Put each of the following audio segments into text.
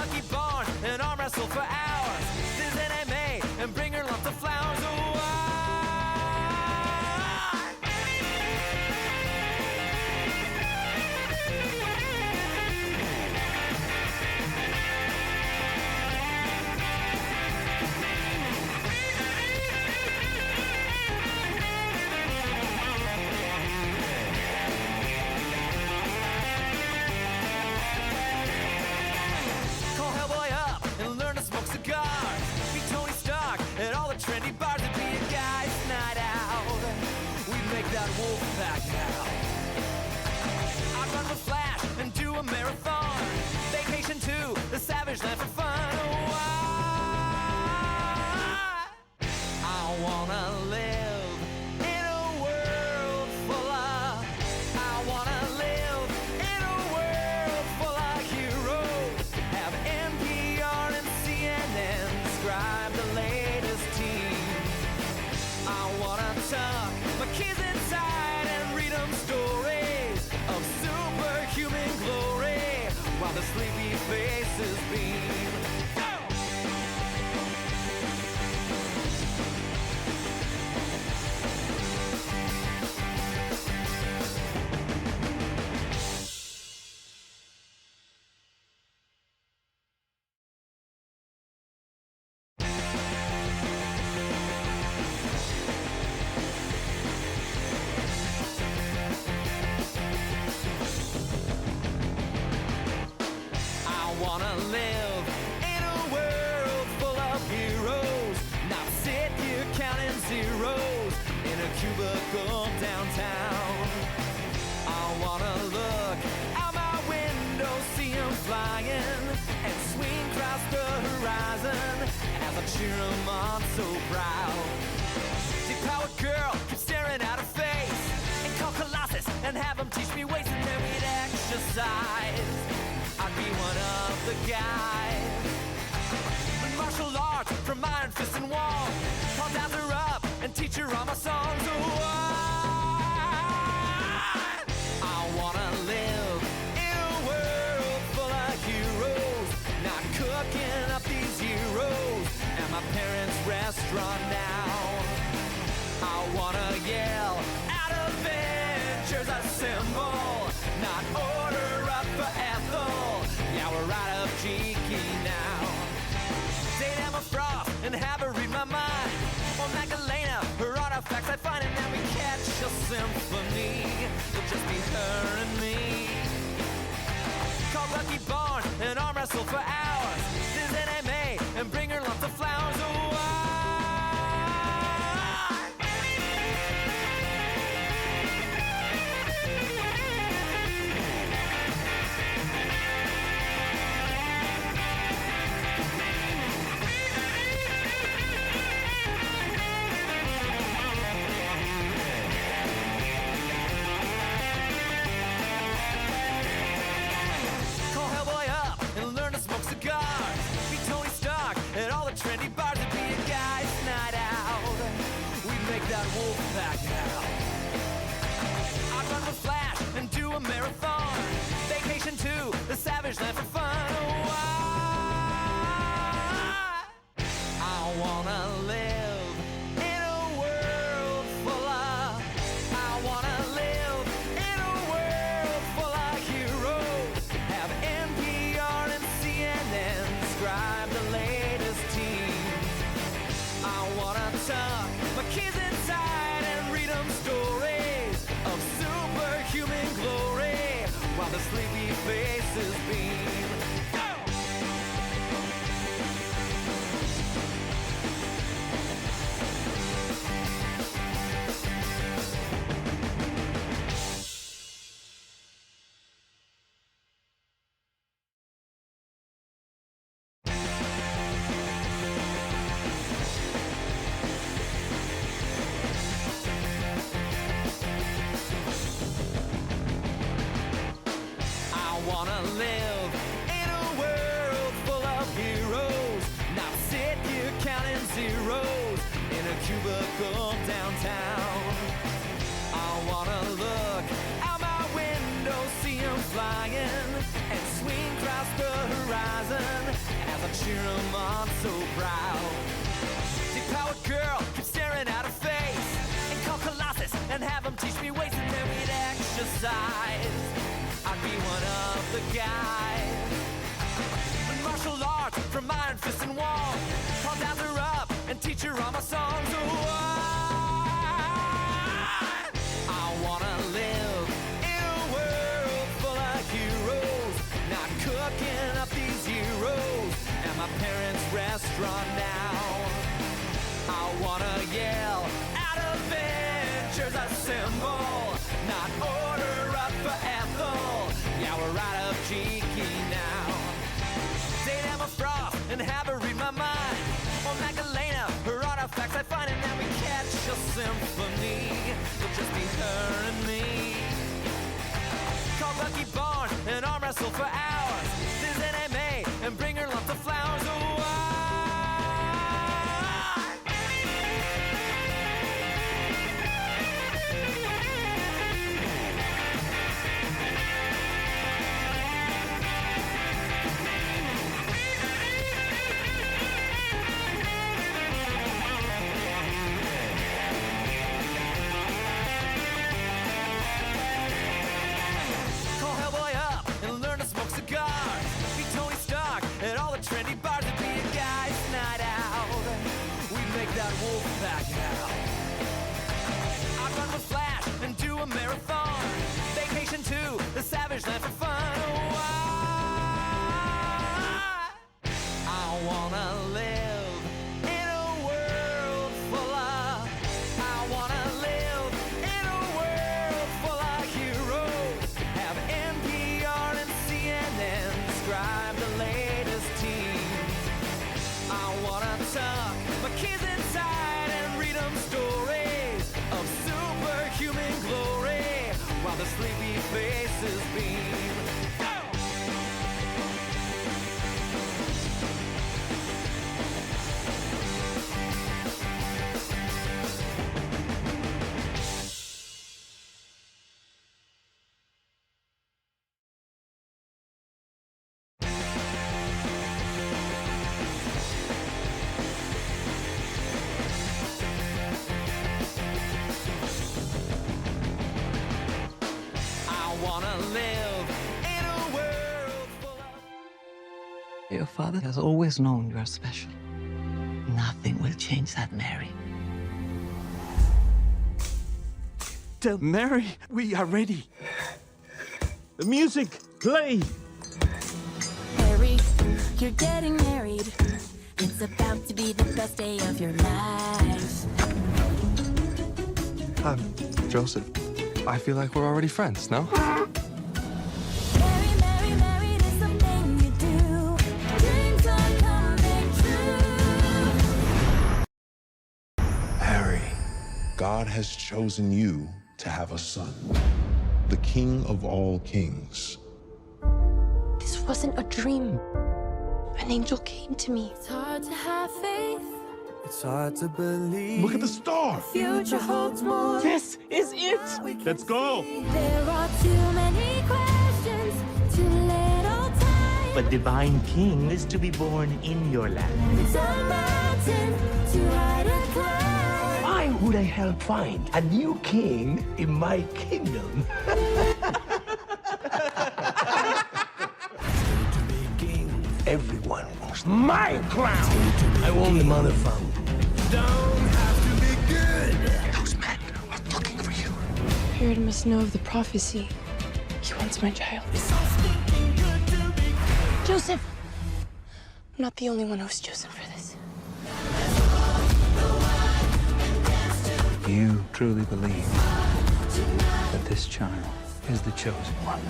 monkey barn and arm wrestle for hours. This MMA and bring her lots of flowers. Oh, cigars, be Tony Stark at all the trendy bars. It'd be a guy's night out. We'd make that wolf pack now. I'd run with Flash and do a marathon. Vacation to the savage land for fun. Oh, I wanna live in a world full of. I wanna live in a world full of heroes. Have NPR and CNN describe the latest team. I wanna tuck my kids inside and read them stories of superhuman glory while the sleepy faces beam. Go! Wanna live in a world full of heroes, not sit here counting zeros in a cubicle downtown. I wanna look out my window, see them flying, and swing across the horizon as I cheer them on so proud. Deep-powered girl keep staring at her face, and call Colossus and have him teach me ways, and then we'd exercise. I'd be one of the guys. Martial arts from iron fist and wall. I'll dance her up and teach her all my songs. Oh, I wanna live in a world full of heroes, not cooking up these heroes at my parents' restaurant now. I wanna yell out Avengers Assemble, not order up for Ethel. Yeah, we're out of cheeky now. Date Emma Frost and have her read my mind. Or Magdalena, her artifacts I find, and then we catch a symphony. It'll just be her and me. Call Lucky Barn and arm wrestle for hours. This MMA and bring her lots of flowers. Oh, cigars, be Tony Stark at all the trendy bars. It'd be a guy's night out. We'd make that wolf pack now. I'd run with Flash and do a marathon. Vacation to the savage land for fun. Oh, I wanna live in a world full of. I wanna live in a world full of heroes. Have NPR and CNN describe the latest team. I wanna tuck my kids inside and read them stories of superhuman glory while the sleepy faces beam. Go! Wanna live in a world full of heroes, not sit here counting zeros in a cubicle downtown. I wanna look out my window, see them flying, and swing across the horizon cheer 'em on so proud. See, power girl keeps staring at her face, and call Colossus and have him teach me ways, and then we'd exercise. I'd be one of the guys. And martial arts from Iron Fist and Wall, I'll dance her up and teach her all my songs. Oh, I wanna live in a world full of heroes, not cooking up these heroes at my parents' restaurant now. I wanna yell out Avengers assemble, not order up for Ethel. Yeah, we're out of cheeky now. Date Emma Frost and have her read my mind, or Magdalena, her artifacts I find, and then we catch a symphony. It'll just be her and me. Call Lucky Barnes and arm wrestle for hours. Visit MMA and bring her lots of flowers. Oh, call Hellboy up and learn to smoke cigars. Be Tony Stark at all the trendy bars. It'd be a guy's night out. We'd make that wolf pack out. I'd run with Flash and do a marathon. Vacation to the Savage Land for fun. Oh, I wanna live in a world full of. I wanna live in a world full of heroes. Have NPR and CNN describe the latest teams. I wanna tuck my kids inside and read them stories of superhuman glory while the sleepy faces beam. Go! I wanna live in a world full of. Your father has always known you are special. Nothing will change that, Mary. Tell Mary we are ready. The music, play. Harry, you're getting married. It's about to be the best day of your life. Joseph, I feel like we're already friends, no? Mary, Mary, married is something you do. Dreams are coming true. Harry, God has chosen you to have a son, the King of all kings. This wasn't a dream. An angel came to me. It's hard to have faith. It's hard to believe. Look at the star! Future holds more. This is it. Let's go. There are too many questions, too little time. A divine king is to be born in your land. It's a mountain too high to climb. Why would I help find a new king in my kingdom? Everyone wants my crown. I want the motherfucker. Don't have to be good! Those men are looking for you. Herod must know of the prophecy. He wants my child. Joseph! I'm not the only one who's chosen for this. You truly believe that this child is the chosen one?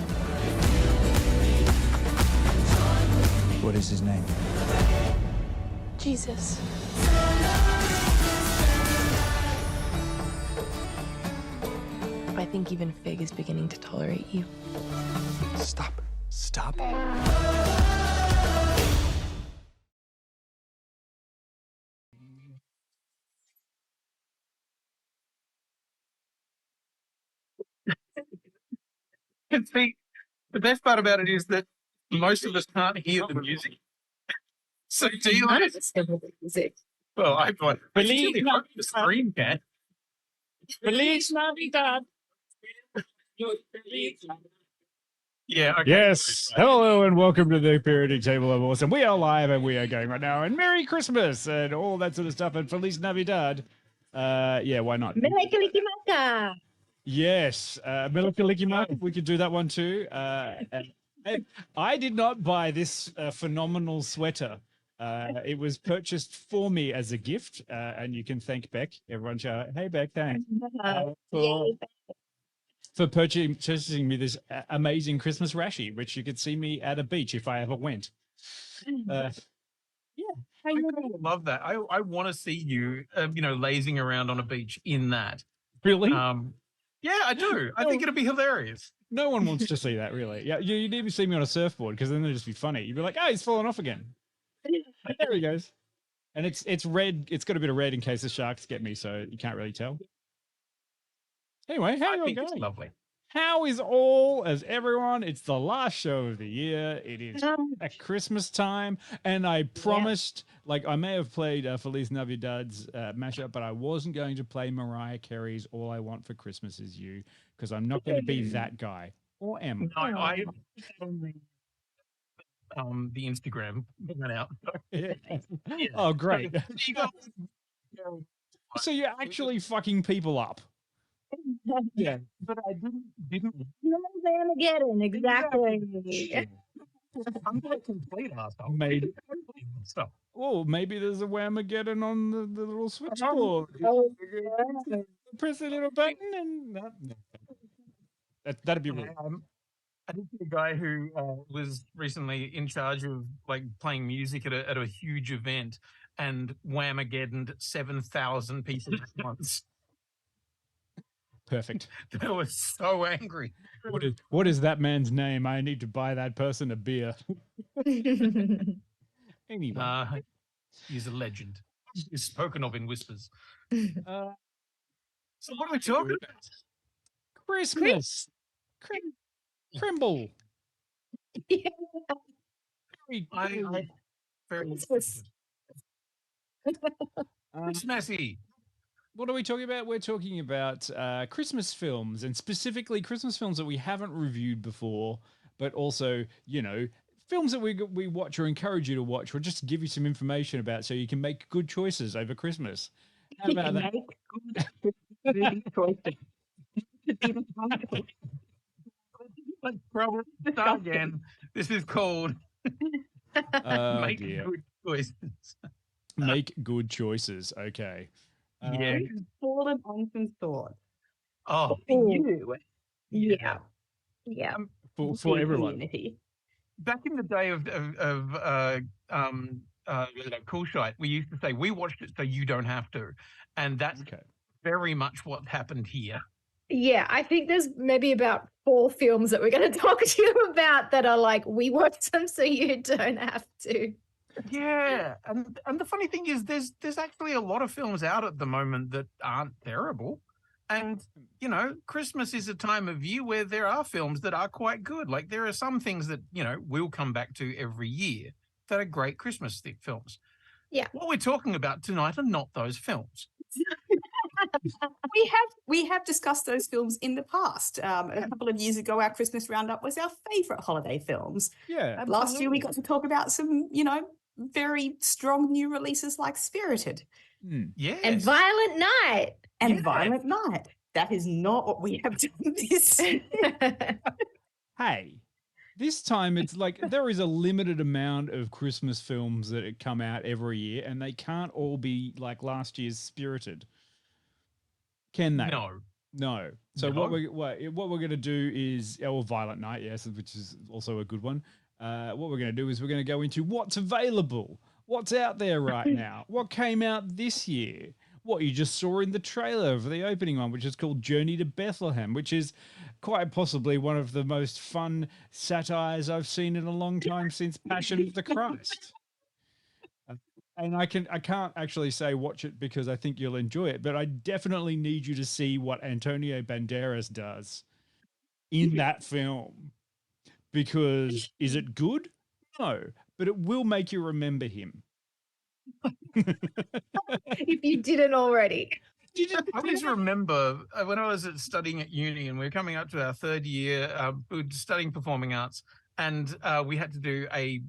What is his name? Jesus. I think even Fig is beginning to tolerate you. Stop. Stop. See, the best part about it is that most of us can't hear the music. So do you None like? of us have music. Well, I thought. I Feliz really hope the screen can. Feliz Navidad. Yeah. Okay. Yes. Hello and welcome to the Periodic Table of Awesome. We are live and we are going right now. And Merry Christmas and all that sort of stuff. And Feliz Navidad. Yeah, why not? Melekalikimaka. Yes. Melekalikimaka. We could do that one too. And I did not buy this phenomenal sweater. It was purchased for me as a gift. And you can thank Beck. Everyone shout, hey, Beck, thanks. For purchasing me this amazing Christmas rashi, which you could see me at a beach if I ever went. Yeah, I love that. I want to see you, lazing around on a beach in that. really? Yeah, I do. I think it'd be hilarious. No one wants to see that, really. Yeah, you'd even see me on a surfboard because then it'd just be funny. You'd be like, "Oh, he's fallen off again." There he goes. And it's red. It's got a bit of red in case the sharks get me, so you can't really tell. Anyway, how are you It's going? lovely. How is all as everyone? It's the last show of the year. It is at Christmas time. And I promised, like, I may have played Feliz Navidad's mashup, but I wasn't going to play Mariah Carey's All I Want for Christmas Is You because I'm not going to be that guy. Or am I? No, I the Instagram went out. Yeah. Oh, great. So you're actually fucking people up. Yeah. But I didn't Armageddon, exactly. I'm not a complete asshole. Maybe. Stop. Oh, maybe there's a Whamageddon on the little switchboard. Press a little button and no. That'd be weird. I did see a guy who was recently in charge of like playing music at a huge event and Whamageddoned 7,000 people at once. Perfect. They were so angry. What is that man's name? I need to buy that person a beer. Anyway. He's a legend. He's spoken of in whispers. So what are we talking about? Christmas. Crimble. I very Christmassy. What are we talking about? We're talking about Christmas films, and specifically Christmas films that we haven't reviewed before, but also, films that we watch or encourage you to watch, or just give you some information about so you can make good choices over Christmas. How about that? Let's probably start again. This is called Make Good Choices. Make good choices. Okay. Yeah. Fallen on some thoughts. Oh, For you. Yeah. For everyone. Community. Back in the day of Cool Shite, we used to say we watched it so you don't have to, and that's very much what happened here. Yeah, I think there's maybe about 4 films that we're going to talk to you about that are like, we watched them so you don't have to. Yeah, and the funny thing is, there's actually a lot of films out at the moment that aren't terrible, and Christmas is a time of year where there are films that are quite good. Like there are some things that we'll come back to every year that are great Christmas films. Yeah, what we're talking about tonight are not those films. We have discussed those films in the past. A couple of years ago, our Christmas roundup was our favourite holiday films. Yeah. Last year, we got to talk about some, very strong new releases like Spirited. Yes. And Violent Night. And Violent Night. That is not what we have done this year. Hey, this time it's like there is a limited amount of Christmas films that come out every year, and they can't all be like last year's Spirited. Can they? No. So what we're going to do is Violent Night, yes, which is also a good one. What we're going to do is we're going to go into what's available, what's out there right now, what came out this year, what you just saw in the trailer for the opening one, which is called Journey to Bethlehem, which is quite possibly one of the most fun satires I've seen in a long time since Passion of the Christ. And I can't actually say watch it because I think you'll enjoy it, but I definitely need you to see what Antonio Banderas does in that film. Because is it good? No, but it will make you remember him. If you didn't already. I always remember when I was studying at uni and we were coming up to our third year, we were studying performing arts, and we had to do a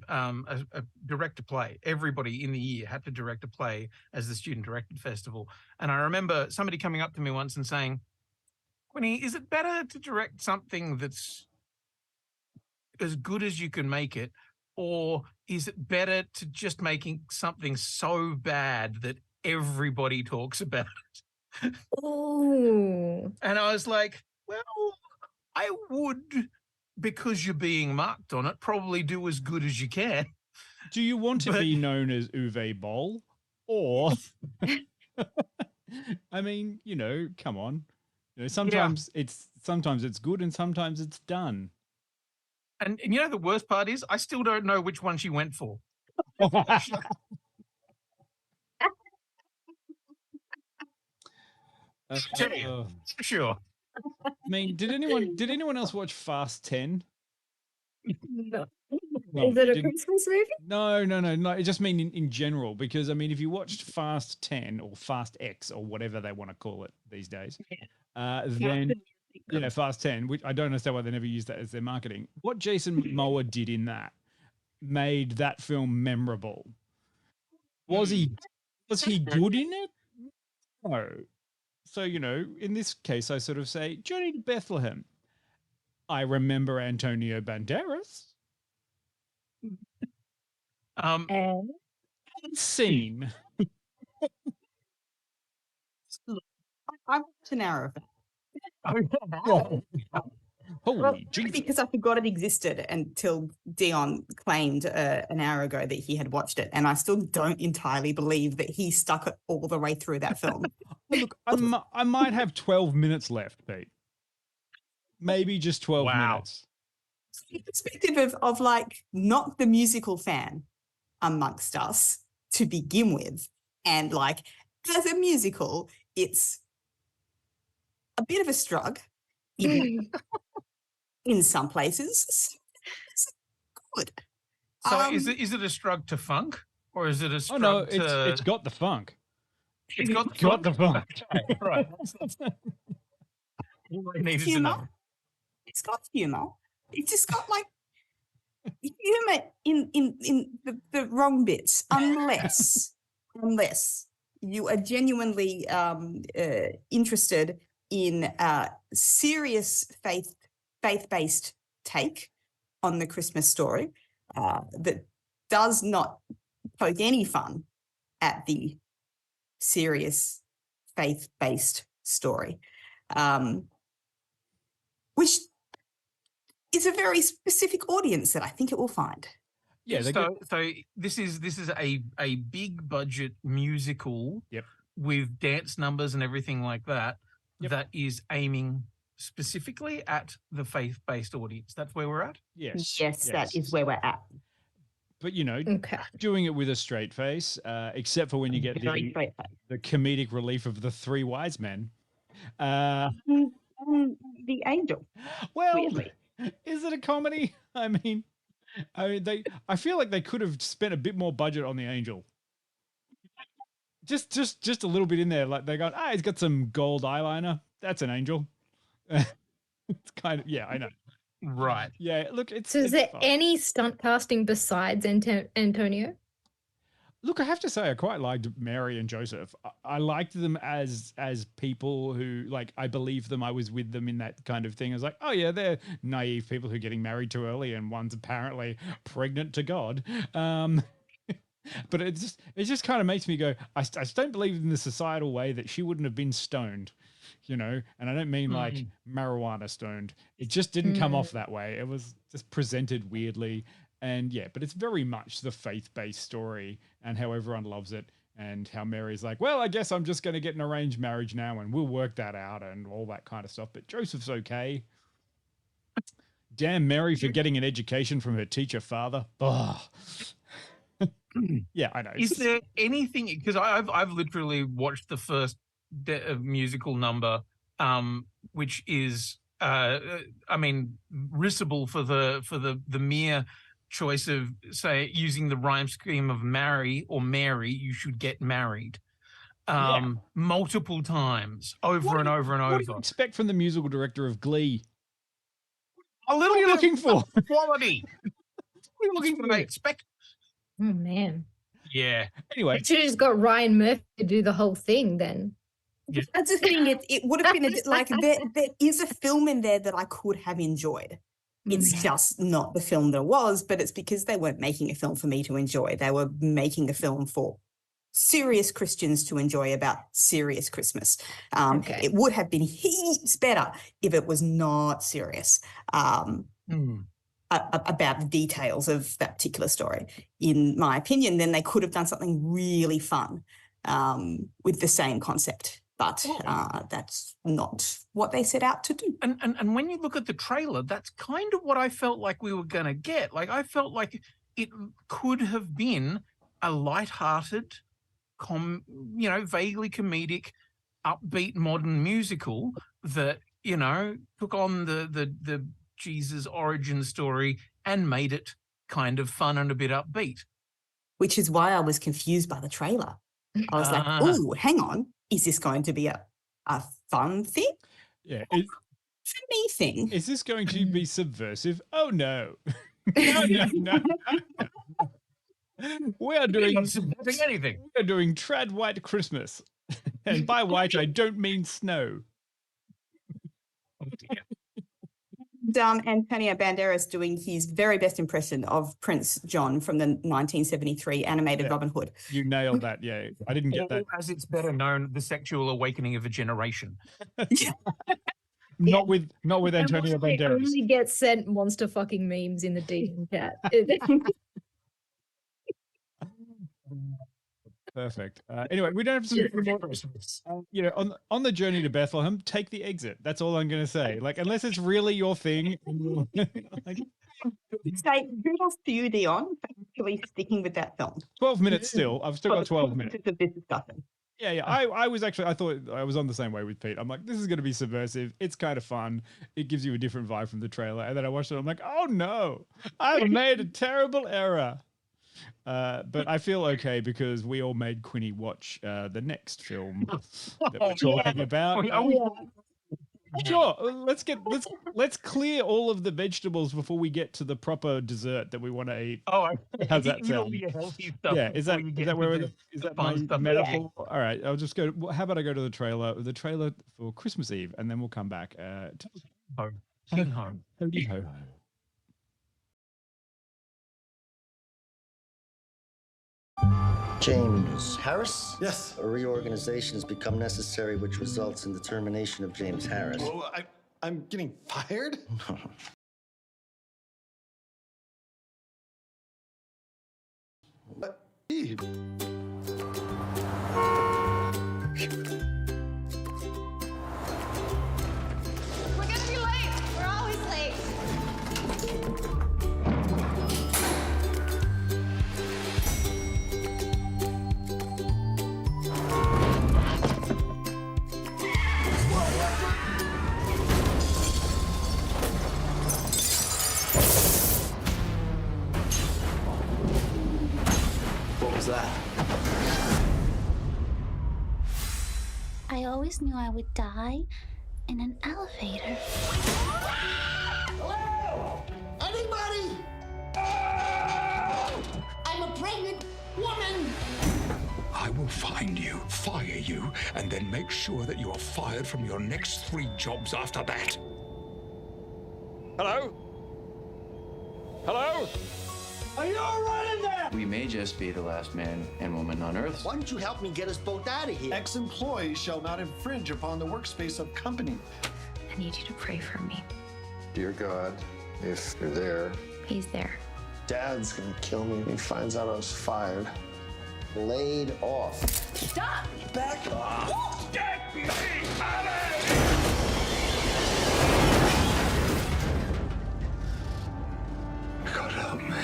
direct a play. Everybody in the year had to direct a play as the student directed festival. And I remember somebody coming up to me once and saying, "Quinny, is it better to direct something that's as good as you can make it, or is it better to just making something so bad that everybody talks about it?" Oh. And I was like, well, I would, because you're being marked on it, probably do as good as you can. Do you want to be known as Uwe Boll? Or, I mean, come on. Sometimes it's good and sometimes it's done. And the worst part is I still don't know which one she went for. Sure. I mean, did anyone else watch Fast 10? No. No, Is it a didn't- Christmas movie? No. I just mean in general, because I mean, if you watched Fast 10 or Fast X or whatever they want to call it these days, then Fast 10, which I don't understand why they never use that as their marketing. What Jason Momoa did in that made that film memorable. Was he good in it? No. So, in this case, I sort of say, Journey to Bethlehem. I remember Antonio Banderas. Scene. I'm an arrow fan. Holy Jesus. Because I forgot it existed until Dion claimed an hour ago that he had watched it, and I still don't entirely believe that he stuck it all the way through that film. Look, I might have 12 minutes left, Pete. Maybe just 12 minutes. The perspective of like not the musical fan amongst us to begin with, and like as a musical, it's a bit of a strug in some places. It's good. So is it a strug to funk, or is it a strug to... it's got the funk. It's got the funk. Okay, right. That's all I needed to know. It's got humor. It's just got like humor in the wrong bits, unless you are genuinely interested in a serious faith-based take on the Christmas story that does not poke any fun at the serious faith-based story, which is a very specific audience that I think it will find. Yeah. So this is a big budget musical with dance numbers and everything like that that is aiming specifically at the faith-based audience. That's where we're at? Yes, that is where we're at. But, doing it with a straight face, except for when you get the comedic relief of the three wise men. The angel. Well, weirdly. Is it a comedy? I mean, I feel like they could have spent a bit more budget on the angel. Just a little bit in there. Like they got, he's got some gold eyeliner. That's an angel. It's kind of, I know. Right. Yeah, look, So is there any stunt casting besides Antonio? Look, I have to say, I quite liked Mary and Joseph. I liked them as people who, like, I believe them. I was with them in that kind of thing. I was like, oh yeah, they're naive people who are getting married too early, and one's apparently pregnant to God. But it just kind of makes me go, I just don't believe in the societal way that she wouldn't have been stoned, and I don't mean like marijuana stoned. It just didn't come off that way. It was just presented weirdly. And but it's very much the faith-based story and how everyone loves it, and how Mary's like, well, I guess I'm just going to get an arranged marriage now and we'll work that out and all that kind of stuff. But Joseph's okay. Damn Mary for getting an education from her teacher father. Oh. Yeah, I know. Is there anything, because I've literally watched the first musical number, which is, I mean, risible for the mere choice of, say, using the rhyme scheme of marry or Mary, you should get married. Multiple times, over and over and over. What do you expect from the musical director of Glee? A little What are you bit looking for? of quality. What are you looking for? Expect. Oh man. Yeah. Anyway, Should have just got Ryan Murphy to do the whole thing then. Yeah. That's the thing. It would have been like there is a film in there that I could have enjoyed. It's just not the film there was, but it's because they weren't making a film for me to enjoy. They were making a film for serious Christians to enjoy about serious Christmas. It would have been heaps better if it was not serious about the details of that particular story. In my opinion, then they could have done something really fun with the same concept. But that's not what they set out to do. And when you look at the trailer, that's kind of what I felt like we were going to get. Like, I felt like it could have been a lighthearted, vaguely comedic, upbeat modern musical that, took on the Jesus origin story and made it kind of fun and a bit upbeat. Which is why I was confused by the trailer. I was like, "Ooh, hang on. Is this going to be a fun thing? Yeah. For me thing. Is this going to be subversive? Oh, no. No. We are doing anything. We are doing trad white Christmas. And by white, I don't mean snow. Antonio Banderas doing his very best impression of Prince John from the 1973 animated Robin Hood. You nailed that, yeah. I didn't get that. As it's better known, the sexual awakening of a generation. Not with Antonio Banderas. Only get sent monster fucking memes in the DM chat. Perfect. Anyway, we don't have some more. On the journey to Bethlehem, take the exit. That's all I'm going to say. Like, unless it's really your thing. Say kudos to you, Dion, for actually sticking with that film. 12 minutes still. I've still got 12 minutes. Of this discussion. Yeah. I thought I was on the same way with Pete. I'm like, this is going to be subversive. It's kind of fun. It gives you a different vibe from the trailer. And then I watched it. I'm like, oh no, I've made a terrible error. But I feel okay because we all made Quinny watch the next film that we're talking about. Sure, let's clear all of the vegetables before we get to the proper dessert that we want to eat. How's that sound? Yeah, is that my metaphor? All right, I'll just go. How about I go to the trailer for Christmas Eve, and then we'll come back. King home. Hody ho ho. James Harris? Yes. A reorganization has become necessary, which results in the termination of James Harris. Oh, I'm getting fired? What? We're gonna be late. We're always late. What was that? I always knew I would die in an elevator. Hello? Anybody? I'm a pregnant woman. I will find you, fire you, and then make sure that you are fired from your next 3 jobs after that. Hello? Hello? Are you all right in there? We may just be the last man and woman on Earth. Why don't you help me get us both out of here? Ex-employees shall not infringe upon the workspace of company. I need you to pray for me. Dear God, if you're there, He's there. Dad's gonna kill me when he finds out I was fired. Laid off. Stop! Back off! Get me out of God help me.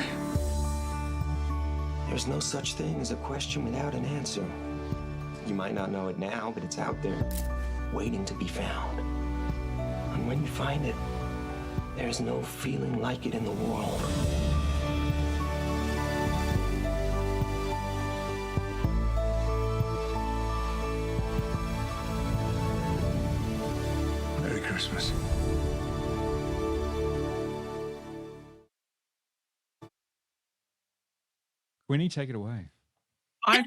There's no such thing as a question without an answer. You might not know it now, but it's out there, waiting to be found. And when you find it, there's no feeling like it in the world. Quinny, take it away. I've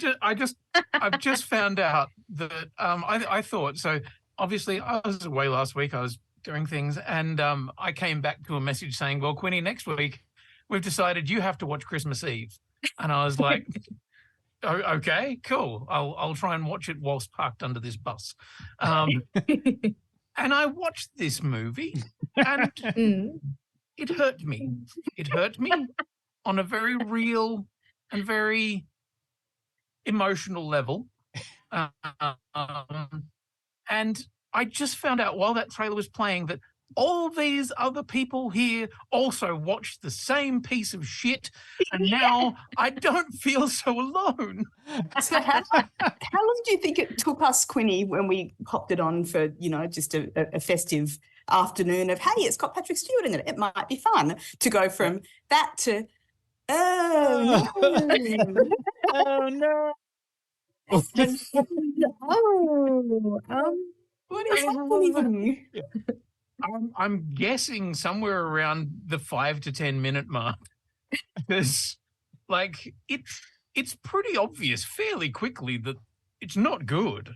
just found out that I thought so. Obviously, I was away last week. I was doing things, and I came back to a message saying, "Well, Quinny, next week we've decided you have to watch Christmas Eve," and I was like, "Oh, okay, cool. I'll try and watch it whilst parked under this bus." And I watched this movie, and it hurt me. It hurt me on a very real and very emotional level. And I just found out while that trailer was playing that all these other people here also watched the same piece of shit, and now I don't feel so alone. So how long do you think it took us, Quinny, when we popped it on for, just a festive afternoon of, hey, it's got Patrick Stewart in it, it might be fun, to go from that to, oh, no. Oh, no. What is happening? I'm guessing somewhere around the 5 to 10 minute mark, because it's pretty obvious fairly quickly that it's not good.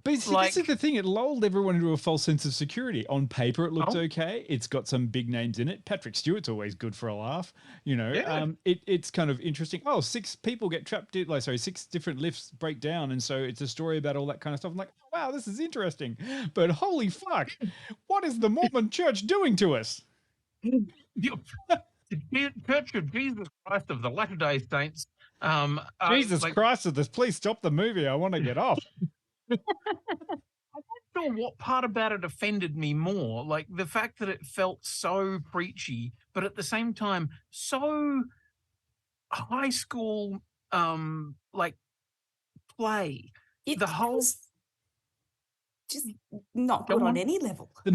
But see, this is the thing. It lulled everyone into a false sense of security. On paper, it looked okay. It's got some big names in it. Patrick Stewart's always good for a laugh. It's kind of interesting. Oh, 6 people get trapped in, 6 different lifts break down. And so it's a story about all that kind of stuff. I'm like, oh, wow, this is interesting. But holy fuck, what is the Mormon church doing to us? The Church of Jesus Christ of the Latter-day Saints. Jesus Christ of this. Please stop the movie. I want to get off. I'm not sure what part about it offended me more, like the fact that it felt so preachy, but at the same time so high school, play. It the whole just not good on any level. The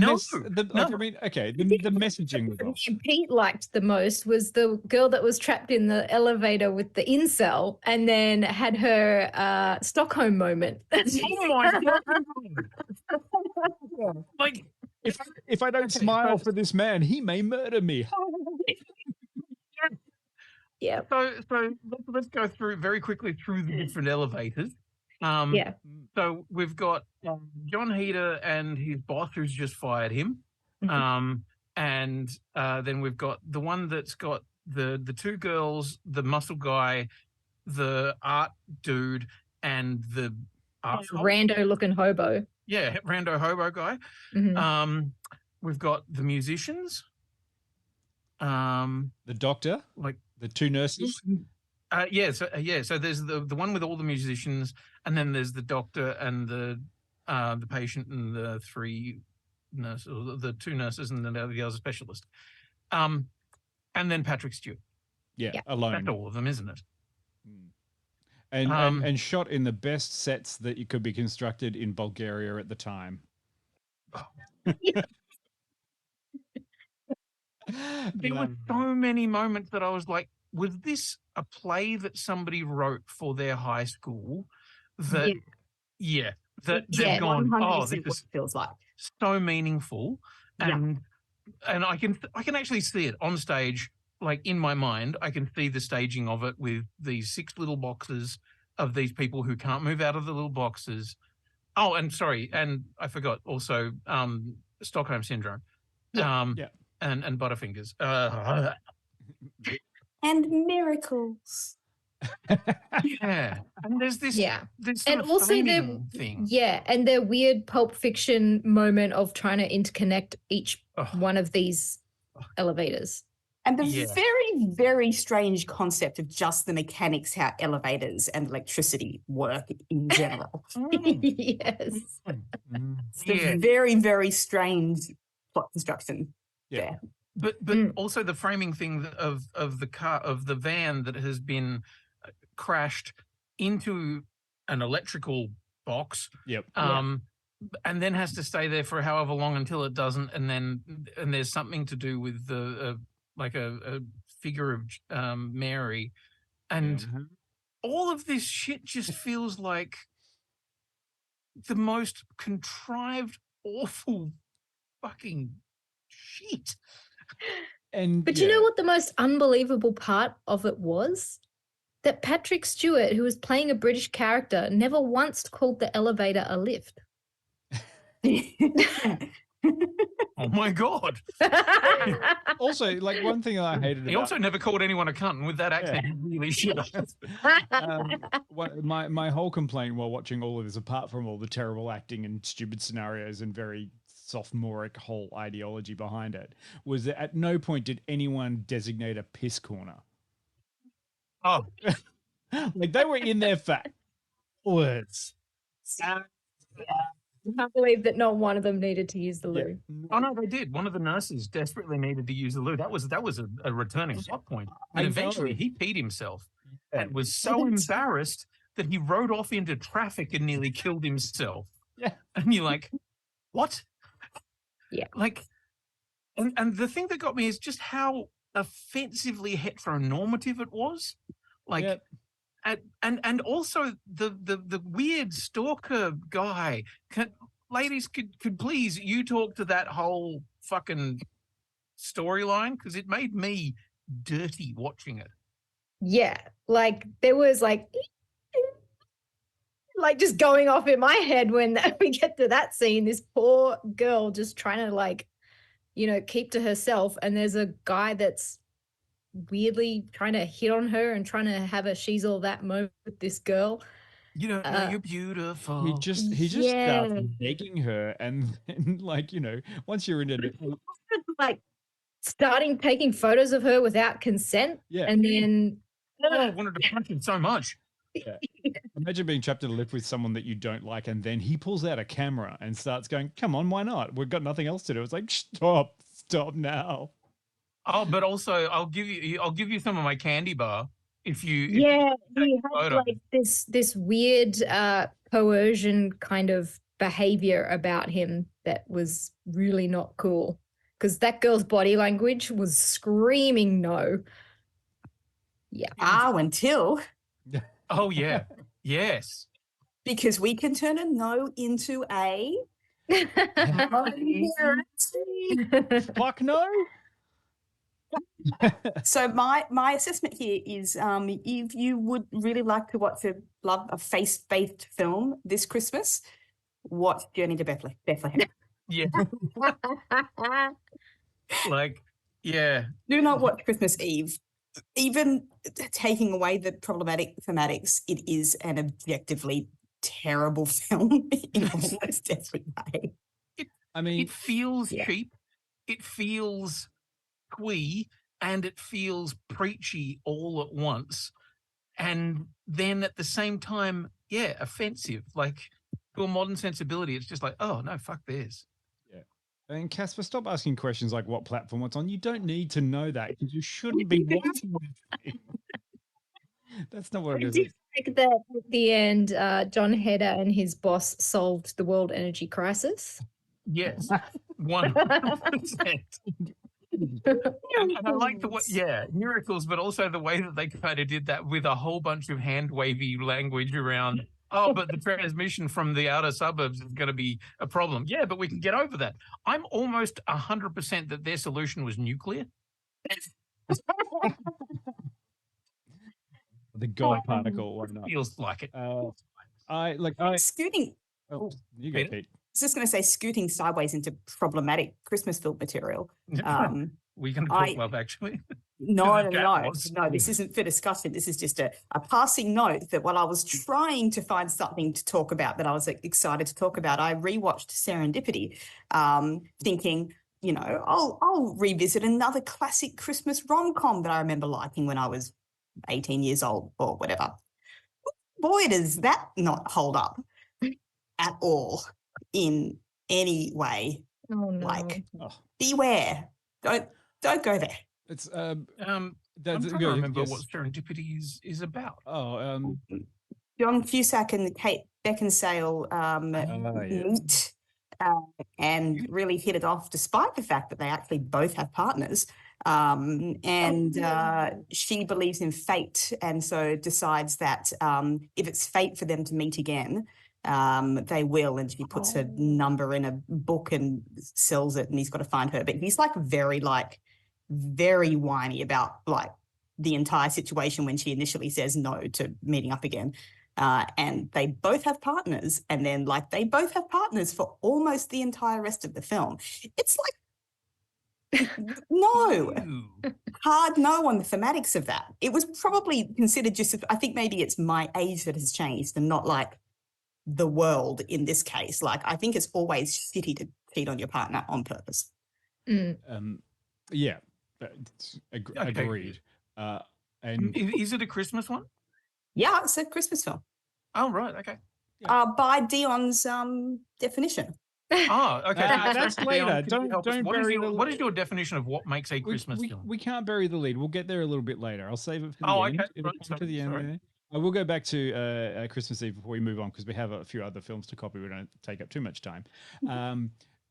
messaging was off. Pete liked the most was the girl that was trapped in the elevator with the incel and then had her Stockholm moment. Oh my God. Like, if I don't smile for this man, he may murder me. Yeah. So let's go very quickly through the different elevators. So we've got John Heder and his boss who's just fired him. And then we've got the one that's got the 2 girls, the muscle guy, the art dude, and the rando looking hobo. Yeah, rando hobo guy. We've got the musicians. The doctor, like the 2 nurses. So there's the one with all the musicians, and then there's the doctor and the patient and the 3 nurses, or the 2 nurses, and then the other specialist. And then Patrick Stewart. Yeah, alone. That's all of them, isn't it? And shot in the best sets that you could be constructed in Bulgaria at the time. There were so many moments that I was like, was this a play that somebody wrote for their high school? They've gone, oh, this is feels like so meaningful, and I can actually see it on stage. Like in my mind, I can see the staging of it with these 6 little boxes of these people who can't move out of the little boxes. Oh, and sorry, and I forgot also Stockholm Syndrome. And Butterfingers. And miracles. Yeah. And there's this and also their thing. Yeah, and their weird Pulp Fiction moment of trying to interconnect each one of these elevators. And the very, very strange concept of just the mechanics, how elevators and electricity work in general. Yes. It's a very, very strange plot construction there. But also the framing thing of the van that has been crashed into an electrical box. And then has to stay there for however long until it doesn't, and there's something to do with the a figure of Mary, and all of this shit just feels like the most contrived, awful fucking shit. But you know what the most unbelievable part of it was? that Patrick Stewart, who was playing a British character, never once called the elevator a lift. Oh my God. Also, like one thing I hated He about also never called anyone a cunt, and with that accent, he really should have. my whole complaint while watching all of this, apart from all the terrible acting and stupid scenarios and very sophomoric whole ideology behind it, was that at no point did anyone designate a piss corner. Oh, like they were in there for hours. I can't believe that not one of them needed to use the loo. Oh no, they did. One of the nurses desperately needed to use the loo. That was a returning plot point. And eventually he peed himself and was so embarrassed that he rode off into traffic and nearly killed himself. Yeah. And you're like, what? Yeah. Like, and the thing that got me is just how offensively heteronormative it was. Like, Yep. And also the weird stalker guy. Ladies, could please you talk to that whole fucking storyline, because it made me dirty watching it. Yeah, like there was like just going off in my head when we get to that scene. This poor girl just trying to like, keep to herself, and there's a guy that's weirdly trying to hit on her and trying to have a she's all that moment with this girl. You don't know you're beautiful. He just starts begging her, and then, like, once you're in it, like starting taking photos of her without consent. Yeah. And then I wanted to punch him so much. Yeah. Imagine being trapped in a lift with someone that you don't like, and then he pulls out a camera and starts going, "Come on, why not? We've got nothing else to do." It's like, stop now. Oh, but also I'll give you some of my candy bar if you. he had like this weird coercion kind of behavior about him that was really not cool, because that girl's body language was screaming no. Yeah. Until. Oh yeah. Yes. Because we can turn a no into a fuck no. So my assessment here is if you would really like to watch a faith-based film this Christmas, watch Journey to Bethlehem. Yeah. Like, yeah. Do not watch Christmas Eve. Even taking away the problematic thematics, it is an objectively terrible film in almost every way. It feels cheap, it feels twee, and it feels preachy all at once. And then at the same time, offensive. Like, to a modern sensibility, it's just like, oh no, fuck this. And Casper, stop asking questions like what platform it's on. You don't need to know that, because you shouldn't be watching it. That's not what it is. Like that at the end, John Heder and his boss solved the world energy crisis. Yes, 100%. And I like the way, miracles, but also the way that they kind of did that with a whole bunch of hand wavy language around. Oh, but the transmission from the outer suburbs is going to be a problem. Yeah, but we can get over that. I'm almost 100% that their solution was nuclear. The God particle, why not? Feels like it. Scooting. Oh, you go, Pete. I was just going to say, scooting sideways into problematic Christmas film material. We can talk love, actually. No, this isn't for discussion. This is just a passing note that while I was trying to find something to talk about that I was excited to talk about, I rewatched Serendipity, thinking, I'll revisit another classic Christmas rom-com that I remember liking when I was 18 years old or whatever. Boy, does that not hold up at all in any way. Oh no. Like, beware. Don't go there. It's I'm trying to remember what Serendipity is about. Oh, John Cusack and Kate Beckinsale meet and really hit it off, despite the fact that they actually both have partners. She believes in fate, and so decides that if it's fate for them to meet again, they will. And she puts her number in a book and sells it, and he's got to find her. But he's very whiny about the entire situation when she initially says no to meeting up again. And they both have partners, and then like they both have partners for almost the entire rest of the film. It's like, no, hard no on the thematics of that. It was probably considered just, I think maybe it's my age that has changed and not like the world in this case. Like, I think it's always shitty to cheat on your partner on purpose. Yeah, agreed. And is it a Christmas one? Yeah, it's a Christmas film. Oh, right. Okay. By Dion's definition. Oh, okay. That's later. Don't bury what is your definition of what makes a Christmas film? We can't bury the lead. We'll get there a little bit later. I'll save it for the end. Okay. It'll come to the end there. I will go back to Christmas Eve before we move on because we have a few other films to copy. We don't take up too much time.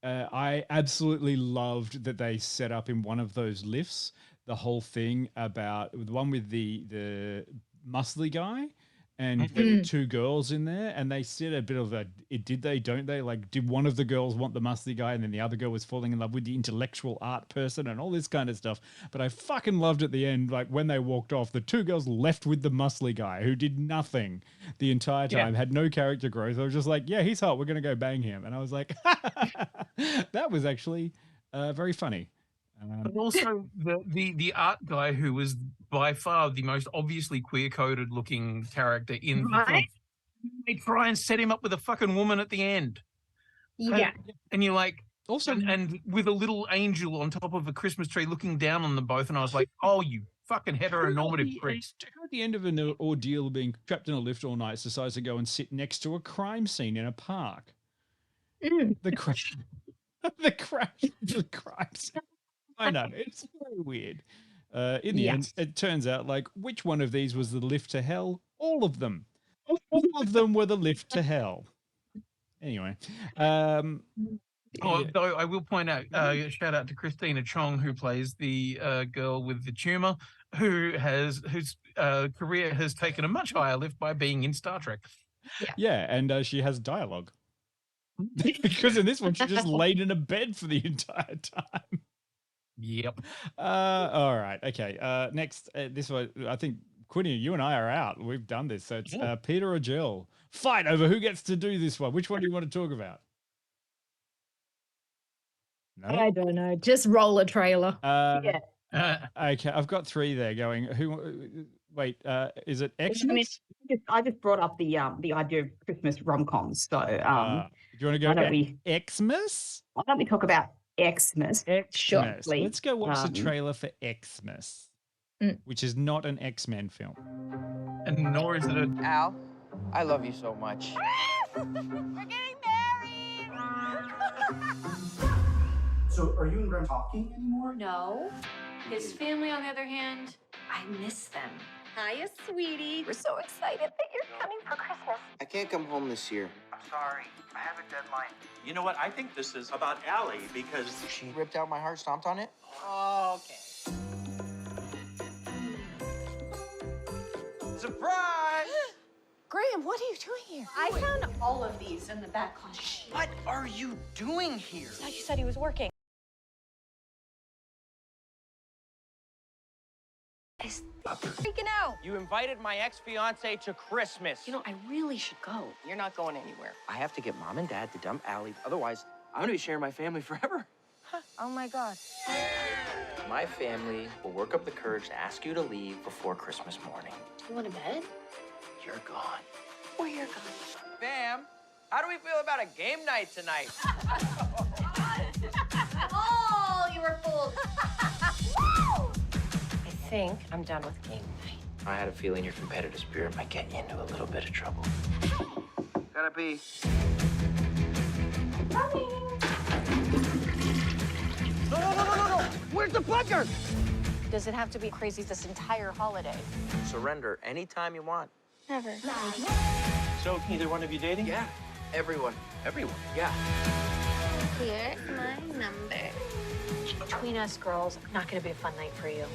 I absolutely loved that they set up in one of those lifts the whole thing about the one with the muscly guy. And there were two girls in there, and they said a bit of a did they, don't they? Like, did one of the girls want the muscly guy, and then the other girl was falling in love with the intellectual art person and all this kind of stuff. But I fucking loved at the end, like when they walked off, the two girls left with the muscly guy who did nothing the entire time, had no character growth. I was just like, yeah, he's hot. We're going to go bang him. And I was like, that was actually very funny. But also the art guy who was by far the most obviously queer-coded looking character in the film. They try and set him up with a fucking woman at the end. Yeah. And you're like, also, and with a little angel on top of a Christmas tree looking down on them both. And I was like, oh, you fucking heteronormative priest. Who at the end of an ordeal of being trapped in a lift all night decides to go and sit next to a crime scene in a park? The crash. The crime scene. I know, it's very weird. In the end, it turns out, like, which one of these was the lift to hell? All of them. All of them were the lift to hell. Anyway. Though I will point out, shout out to Christina Chong, who plays the girl with the tumor, whose career has taken a much higher lift by being in Star Trek. Yeah, and she has dialogue. Because in this one, she just laid in a bed for the entire time. Yep. All right. Okay. Next, this one, I think, Quinny, you and I are out. We've done this. So it's Peter or Jill. Fight over who gets to do this one. Which one do you want to talk about? No? I don't know. Just roll a trailer. Okay. I've got three there going. Wait, is it Xmas? I just brought up the idea of Christmas rom-coms. So do you want to go Xmas? Why don't we talk about Xmas? Sure. Let's go watch the trailer for Xmas, which is not an X-Men film. And nor is it a... Al, I love you so much. We're getting married! So are you and Graham talking anymore? No. His family, on the other hand, I miss them. Hiya, sweetie. We're so excited that you're coming for Christmas. I can't come home this year. I'm sorry. I have a deadline. You know what? I think this is about Allie because she ripped out my heart, stomped on it. Oh, okay. Surprise! Graham, what are you doing here? I found all of these in the back closet. What are you doing here? I thought you said he was working. I'm freaking out. You invited my ex-fiance to Christmas. You know, I really should go. You're not going anywhere. I have to get Mom and Dad to dump Allie. Otherwise, I'm going to be sharing my family forever. Oh, my God. My family will work up the courage to ask you to leave before Christmas morning. Do you want to bed? You're gone. Or you're gone. Fam, how do we feel about a game night tonight? Oh, you were fooled. I think I'm done with game night. I had a feeling your competitive spirit might get you into a little bit of trouble. Gotta be. No! Where's the butcher? Does it have to be crazy this entire holiday? Surrender anytime you want. Never. So, either one of you dating? Yeah, everyone. Everyone, yeah. Here's my number. Between us girls, not gonna be a fun night for you.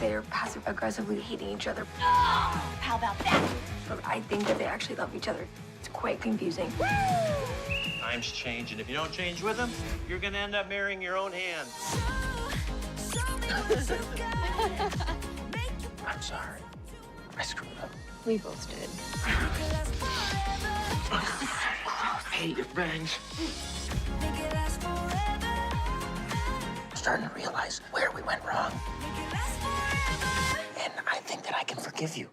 They're passive-aggressively hating each other. How about that? But I think that they actually love each other. It's quite confusing. Times change, and if you don't change with them, you're gonna end up marrying your own hand. I'm sorry. I screwed up. We both did. I hate your bangs. I'm starting to realize where we went wrong. And I think that I can forgive you.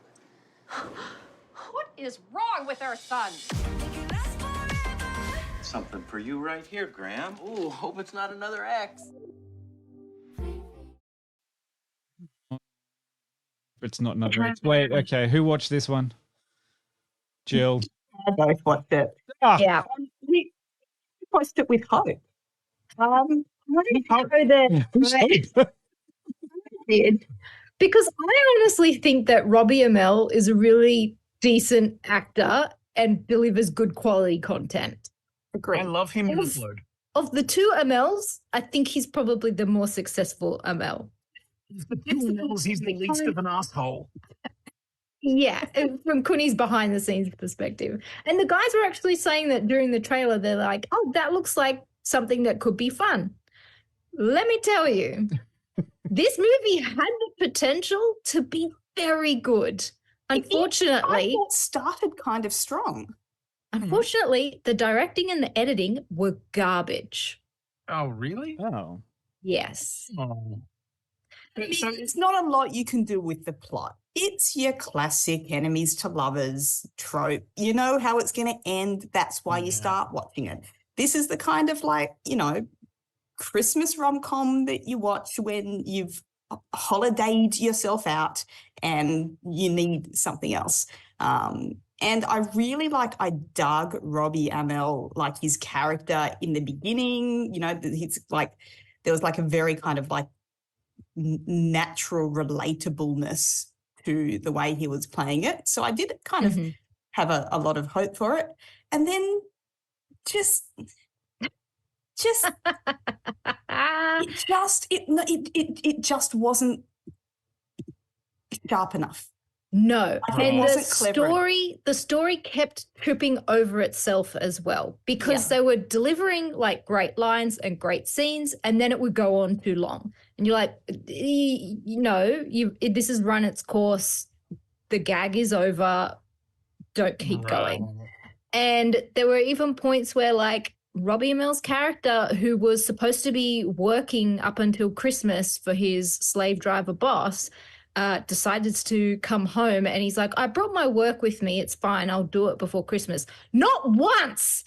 What is wrong with our son? Something for you right here, Graham. Ooh, hope it's not another ex. It's not another ex. Wait, okay. Who watched this one? Jill. I both watched it. Ah. Yeah. We watched it with hope. I don't know that I did, because I honestly think that Robbie Amell is a really decent actor and delivers good quality content. Agree. I love him in the Blood. Of the two Amells, I think he's probably the more successful Amell. The two Amells, he's the least of an asshole. Yeah, from Quinny's behind the scenes perspective. And the guys were actually saying that during the trailer, they're like, oh, that looks like something that could be fun. Let me tell you, this movie had the potential to be very good. Unfortunately, I thought started kind of strong. Unfortunately, the directing and the editing were garbage. Oh, really? Oh. Yes. Oh. So it's not a lot you can do with the plot. It's your classic enemies to lovers trope. You know how it's going to end. That's why you start watching it. This is the kind of Christmas rom-com that you watch when you've holidayed yourself out and you need something else. And I really I dug Robbie Amell, his character in the beginning. He's there was a very kind of natural relatableness to the way he was playing it. So I did kind of have a lot of hope for it. And then just it just wasn't sharp enough. No, and wasn't the story kept tripping over itself as well, because they were delivering great lines and great scenes, and then it would go on too long. And you're like, this has run its course. The gag is over. Don't keep going. And there were even points where Robbie Amell's character, who was supposed to be working up until Christmas for his slave driver boss, decided to come home, and he's like, I brought my work with me. It's fine. I'll do it before Christmas. Not once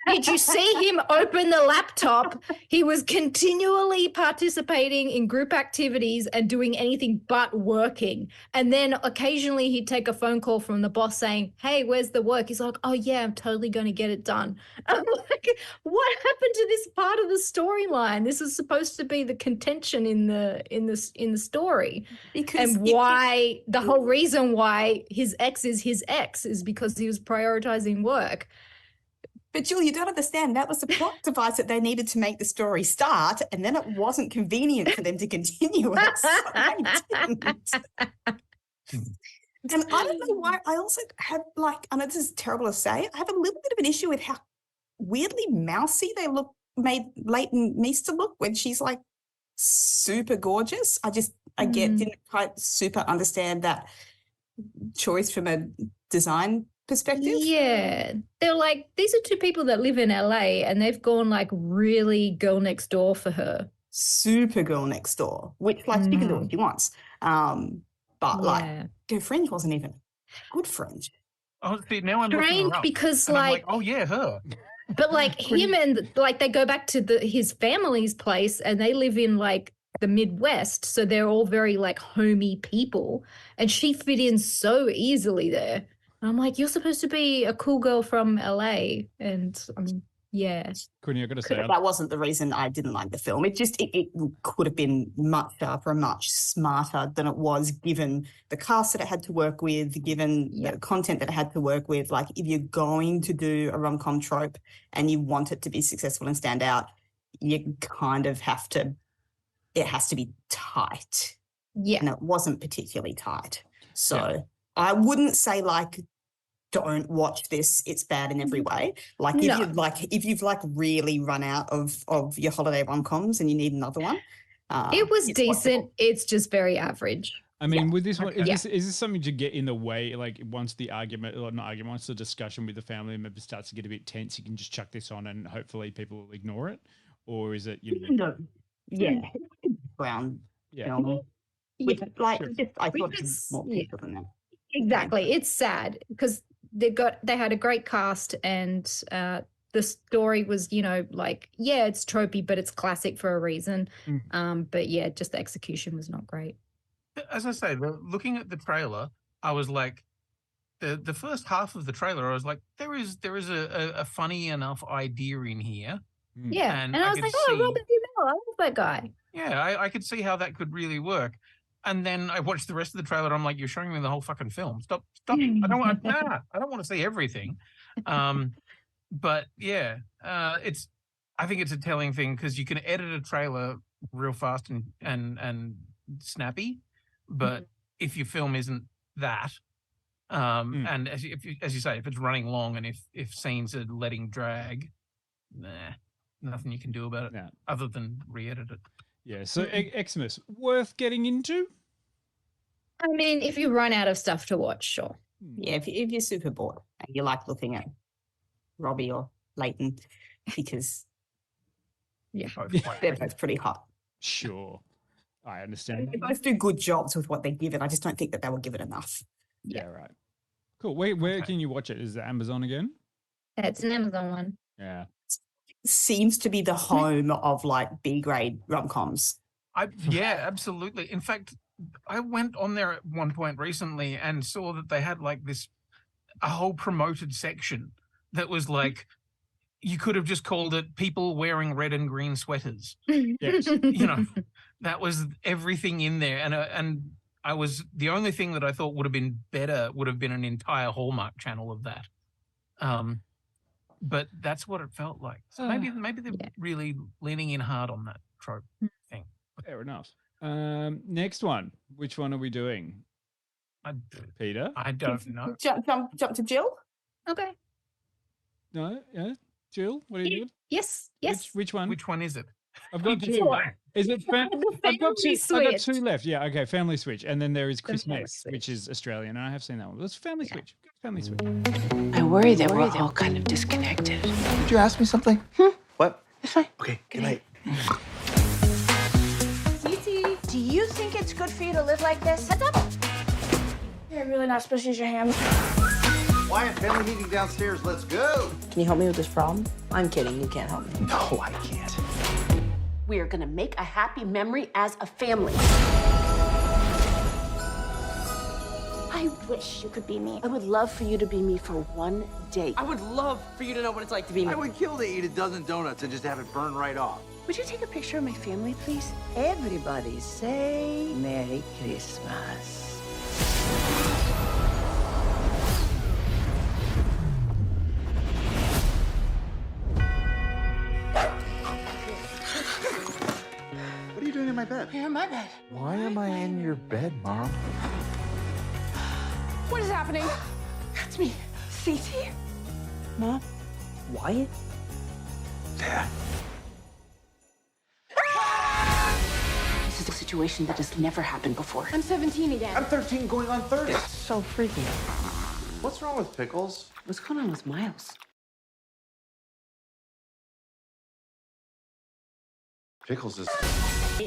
did you see him open the laptop. He was continually participating in group activities and doing anything but working. And then occasionally he'd take a phone call from the boss saying, hey, where's the work? He's like, oh yeah, I'm totally going to get it done. I'm like, what happened to this part of the storyline? This is supposed to be the contention in the story. Because why the whole reason why his ex is because he was prioritizing work. But Jill, you don't understand. That was the plot device that they needed to make the story start, and then it wasn't convenient for them to continue it. So they didn't. And I don't know why. I also have I know this is terrible to say, I have a little bit of an issue with how weirdly mousy they made Leighton Meester look when she's super gorgeous. I didn't quite super understand that choice from a design perspective. Yeah. They're these are two people that live in LA, and they've gone really girl next door for her. Super girl next door, which she can do what she wants. But her fringe wasn't even good fringe. Oh, see, now I'm strange looking her up, because and I'm oh yeah, her. But him and they go back to his family's place, and they live in the Midwest, so they're all very homey people, and she fit in so easily there. And I'm like, you're supposed to be a cool girl from LA, and yeah. Quinny, I got to say, that wasn't the reason I didn't like the film. It just it could have been much sharper, much smarter than it was, given the cast that it had to work with, given the content that it had to work with. If you're going to do a rom-com trope and you want it to be successful and stand out, you kind of have to. It has to be tight. Yeah. And it wasn't particularly tight. So I wouldn't say don't watch this, it's bad in every way. If you've really run out of your holiday rom-coms and you need another one, It was it's decent. watchable. It's just very average. I mean, with this one, Okay. is this something to get in the way? Like once the argument, or not argument, once the discussion with the family member starts to get a bit tense, you can just chuck this on and hopefully people will ignore it? Or is it, No. Yeah. Brown film. Which, like, Sure. I thought it Which was is- more yeah. people than that. Exactly. It's sad because they had a great cast and the story was, like, yeah, it's tropey, but it's classic for a reason. But yeah, just the execution was not great. As I say, looking at the trailer, I was like, the first half of the trailer, I was like, there is a funny enough idea in here. Yeah. And I was could like, oh, see- Robert Duvall, I love that guy. Yeah, I could see how that could really work. And then I watched the rest of the trailer. I'm like, you're showing me the whole fucking film. Stop. I don't want. I don't want to see everything. But yeah, I think it's a telling thing because you can edit a trailer real fast and snappy, but if your film isn't that, and as you say, if it's running long and if scenes are letting drag, nothing you can do about it other than re-edit it. Yeah, so Xmas, worth getting into? I mean, if you run out of stuff to watch, sure. Yeah, if you're super bored and you like looking at Robbie or Leighton, because they're both pretty hot. Sure. I understand. They both do good jobs with what they give it. I just don't think that they will give it enough. Yeah, right. Cool. Where can you watch it? Is it Amazon again? It's an Amazon one. Yeah. Seems to be the home of like B-grade rom-coms. Yeah, absolutely. In fact, I went on there at one point recently and saw that they had like a whole promoted section that was like, you could have just called it people wearing red and green sweaters. Yes. That was everything in there. And I was, the only thing that I thought would have been better would have been an entire Hallmark channel of that. But that's what it felt like. So maybe they're really leaning in hard on that trope thing. Fair enough. Next one. Which one are we doing? Peter? I don't know. Jump to Jill? Okay. No? Yeah? Jill, what are you doing? Yes. Which one? Which one is it? I've got two. Is it I've got two left. Yeah, okay. Family Switch. And then there is Christmas, which is Australian. And I have seen that one. Let's Family Switch. Family Switch. I worry that we're all kind of disconnected. Did you ask me something? What? It's fine. Okay, good night. Do you think it's good for you to live like this? Heads up. You're really not supposed to use your hands. Wyatt, family meeting downstairs. Let's go. Can you help me with this problem? I'm kidding. You can't help me. No, I can't. We are going to make a happy memory as a family. I wish you could be me. I would love for you to be me for one day. I would love for you to know what it's like to be me. I would kill to eat a dozen donuts and just have it burn right off. Would you take a picture of my family, please? Everybody say Merry Christmas. What are you doing in my bed? You're in my bed. Why am I in your bed, Mom? What is happening? That's me. Cece? Mom? Wyatt? Dad. This is a situation that has never happened before. I'm 17 again. I'm 13 going on 30. It's so freaky. What's wrong with Pickles? What's going on with Miles? Pickles is...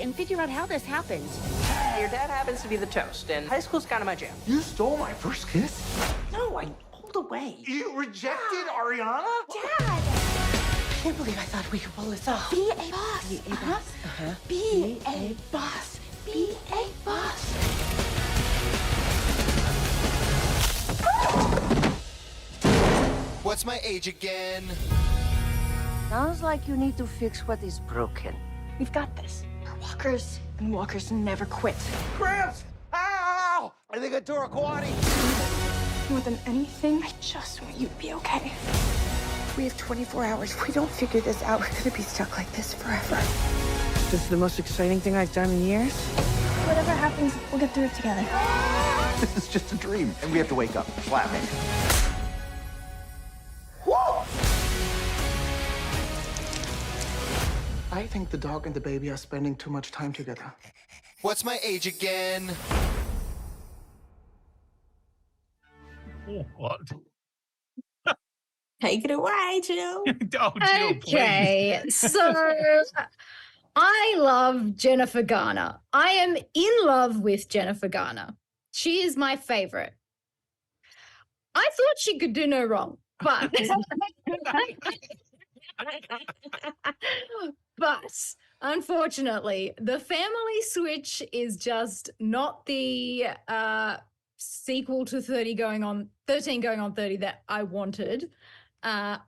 And figure out how this happened. Your dad happens to be the toast, and high school's kind of my jam. You stole my first kiss? No, I pulled away. You rejected Ariana? Dad! I can't believe I thought we could pull this off. Be a boss. Be a boss. Be a boss. Be a boss. What's my age again? Sounds like you need to fix what is broken. We've got this. We're walkers, and walkers never quit. Gramps! Ow! I think I tore a quaddy. More than anything, I just want you to be okay. We have 24 hours. If we don't figure this out, we're gonna be stuck like this forever. This is the most exciting thing I've done in years. Whatever happens, we'll get through it together. This is just a dream, and we have to wake up. Slapping. Whoa! I think the dog and the baby are spending too much time together. What's my age again? What? Take it away, Jill. Oh, Jill, Okay, so I love Jennifer Garner. I am in love with Jennifer Garner. She is my favorite. I thought she could do no wrong, but but unfortunately, the family switch is just not the sequel to 13 going on 30 that I wanted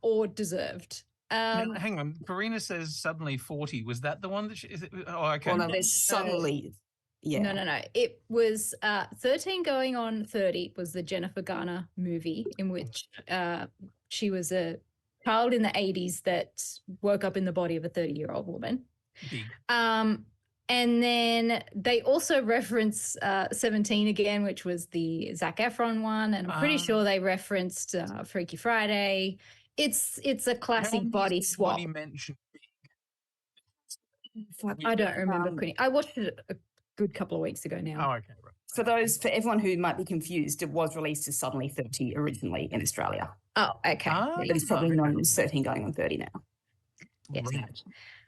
or deserved. Now, hang on. Karina says suddenly 40. Was that the one that is it? Oh, okay. Well, no, there's suddenly. Yeah. No. It was 13 going on 30 was the Jennifer Garner movie in which she was a child in the 80s that woke up in the body of a 30-year-old woman. Big. And then they also reference 17 again, which was the Zac Efron one. And I'm pretty sure they referenced Freaky Friday. It's a classic body swap. I don't remember. Quinny. I watched it a good couple of weeks ago now. Oh, okay. Right. For everyone who might be confused, it was released as Suddenly 30 originally in Australia. Oh, okay. But it's probably known as 13 going on 30 now. Yes.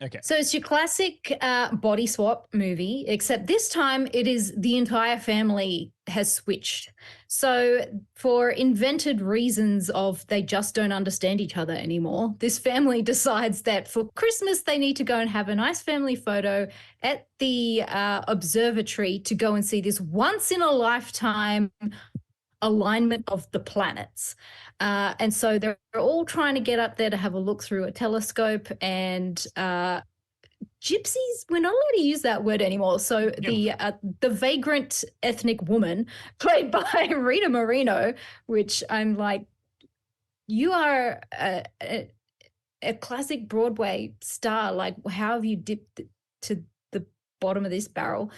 Okay. So it's your classic body swap movie, except this time it is the entire family has switched. So for invented reasons of they just don't understand each other anymore, this family decides that for Christmas they need to go and have a nice family photo at the observatory to go and see this once in a lifetime alignment of the planets. And so they're all trying to get up there to have a look through a telescope, and gypsies, we're not allowed to use that word anymore. So the vagrant ethnic woman played by Rita Moreno, which I'm like, you are a classic Broadway star. Like, how have you dipped to the bottom of this barrel?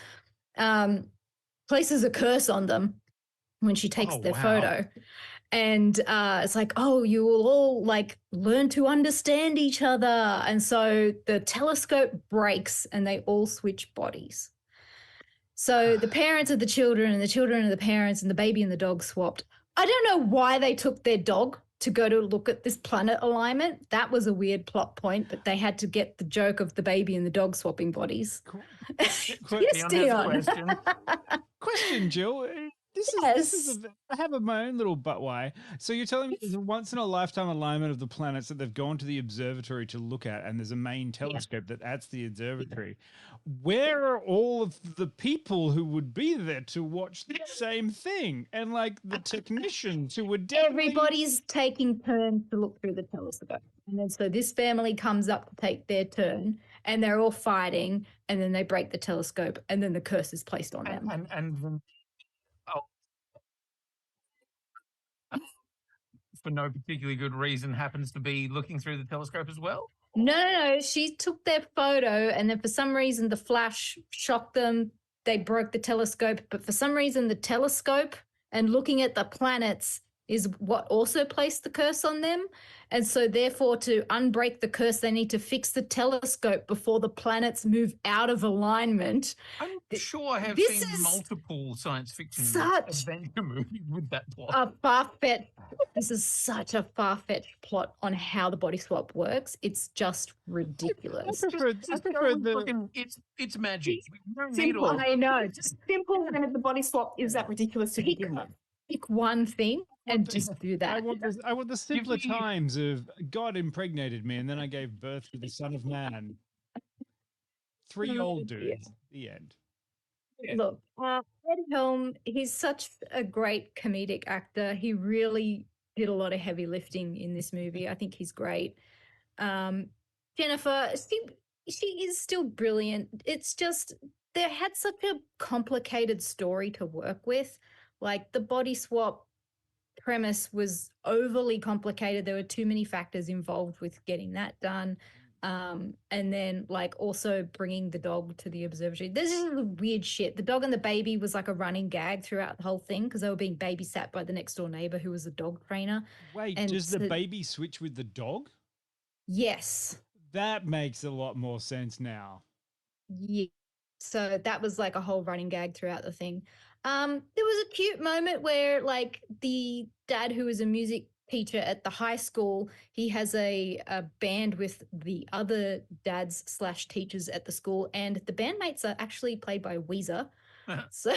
Places a curse on them when she takes their photo. And it's like, oh, you will all like learn to understand each other. And so the telescope breaks and they all switch bodies. So the parents of the children and the children of the parents and the baby and the dog swapped. I don't know why they took their dog to go to look at this planet alignment. That was a weird plot point, but they had to get the joke of the baby and the dog swapping bodies. Yes, Dion. Question, Jill. This is I have my own little but why. So you're telling me there's a once in a lifetime alignment of the planets that they've gone to the observatory to look at, and there's a main telescope that adds the observatory. Where are all of the people who would be there to watch the same thing? And like the technicians who would Everybody's taking turns to look through the telescope. And then so this family comes up to take their turn and they're all fighting, and then they break the telescope, and then the curse is placed on them. And for no particularly good reason happens to be looking through the telescope as well? No. She took their photo, and then for some reason the flash shocked them. They broke the telescope, but for some reason the telescope and looking at the planets is what also placed the curse on them. And so therefore to unbreak the curse, they need to fix the telescope before the planets move out of alignment. I'm sure I have seen multiple science fiction adventure movies with that plot. This is such a far-fetched plot on how the body swap works. It's just ridiculous. It's magic. Simple. I know. Just simple, and if the body swap is that ridiculous to begin with. Pick one thing and just do that. I want the simpler times of God impregnated me and then I gave birth to the Son of Man. 3 old dudes. The end. Look, Ed Helm, he's such a great comedic actor. He really did a lot of heavy lifting in this movie. I think he's great. Jennifer, she is still brilliant. It's just they had such a complicated story to work with. Like the body swap premise was overly complicated. There were too many factors involved with getting that done. And then like also bringing the dog to the observatory. This is weird shit. The dog and the baby was like a running gag throughout the whole thing because they were being babysat by the next door neighbor who was a dog trainer. Wait, and does the baby switch with the dog? Yes. That makes a lot more sense now. Yeah. So that was like a whole running gag throughout the thing. There was a cute moment where like the dad who is a music teacher at the high school, he has a band with the other dads / teachers at the school, and the bandmates are actually played by Weezer. So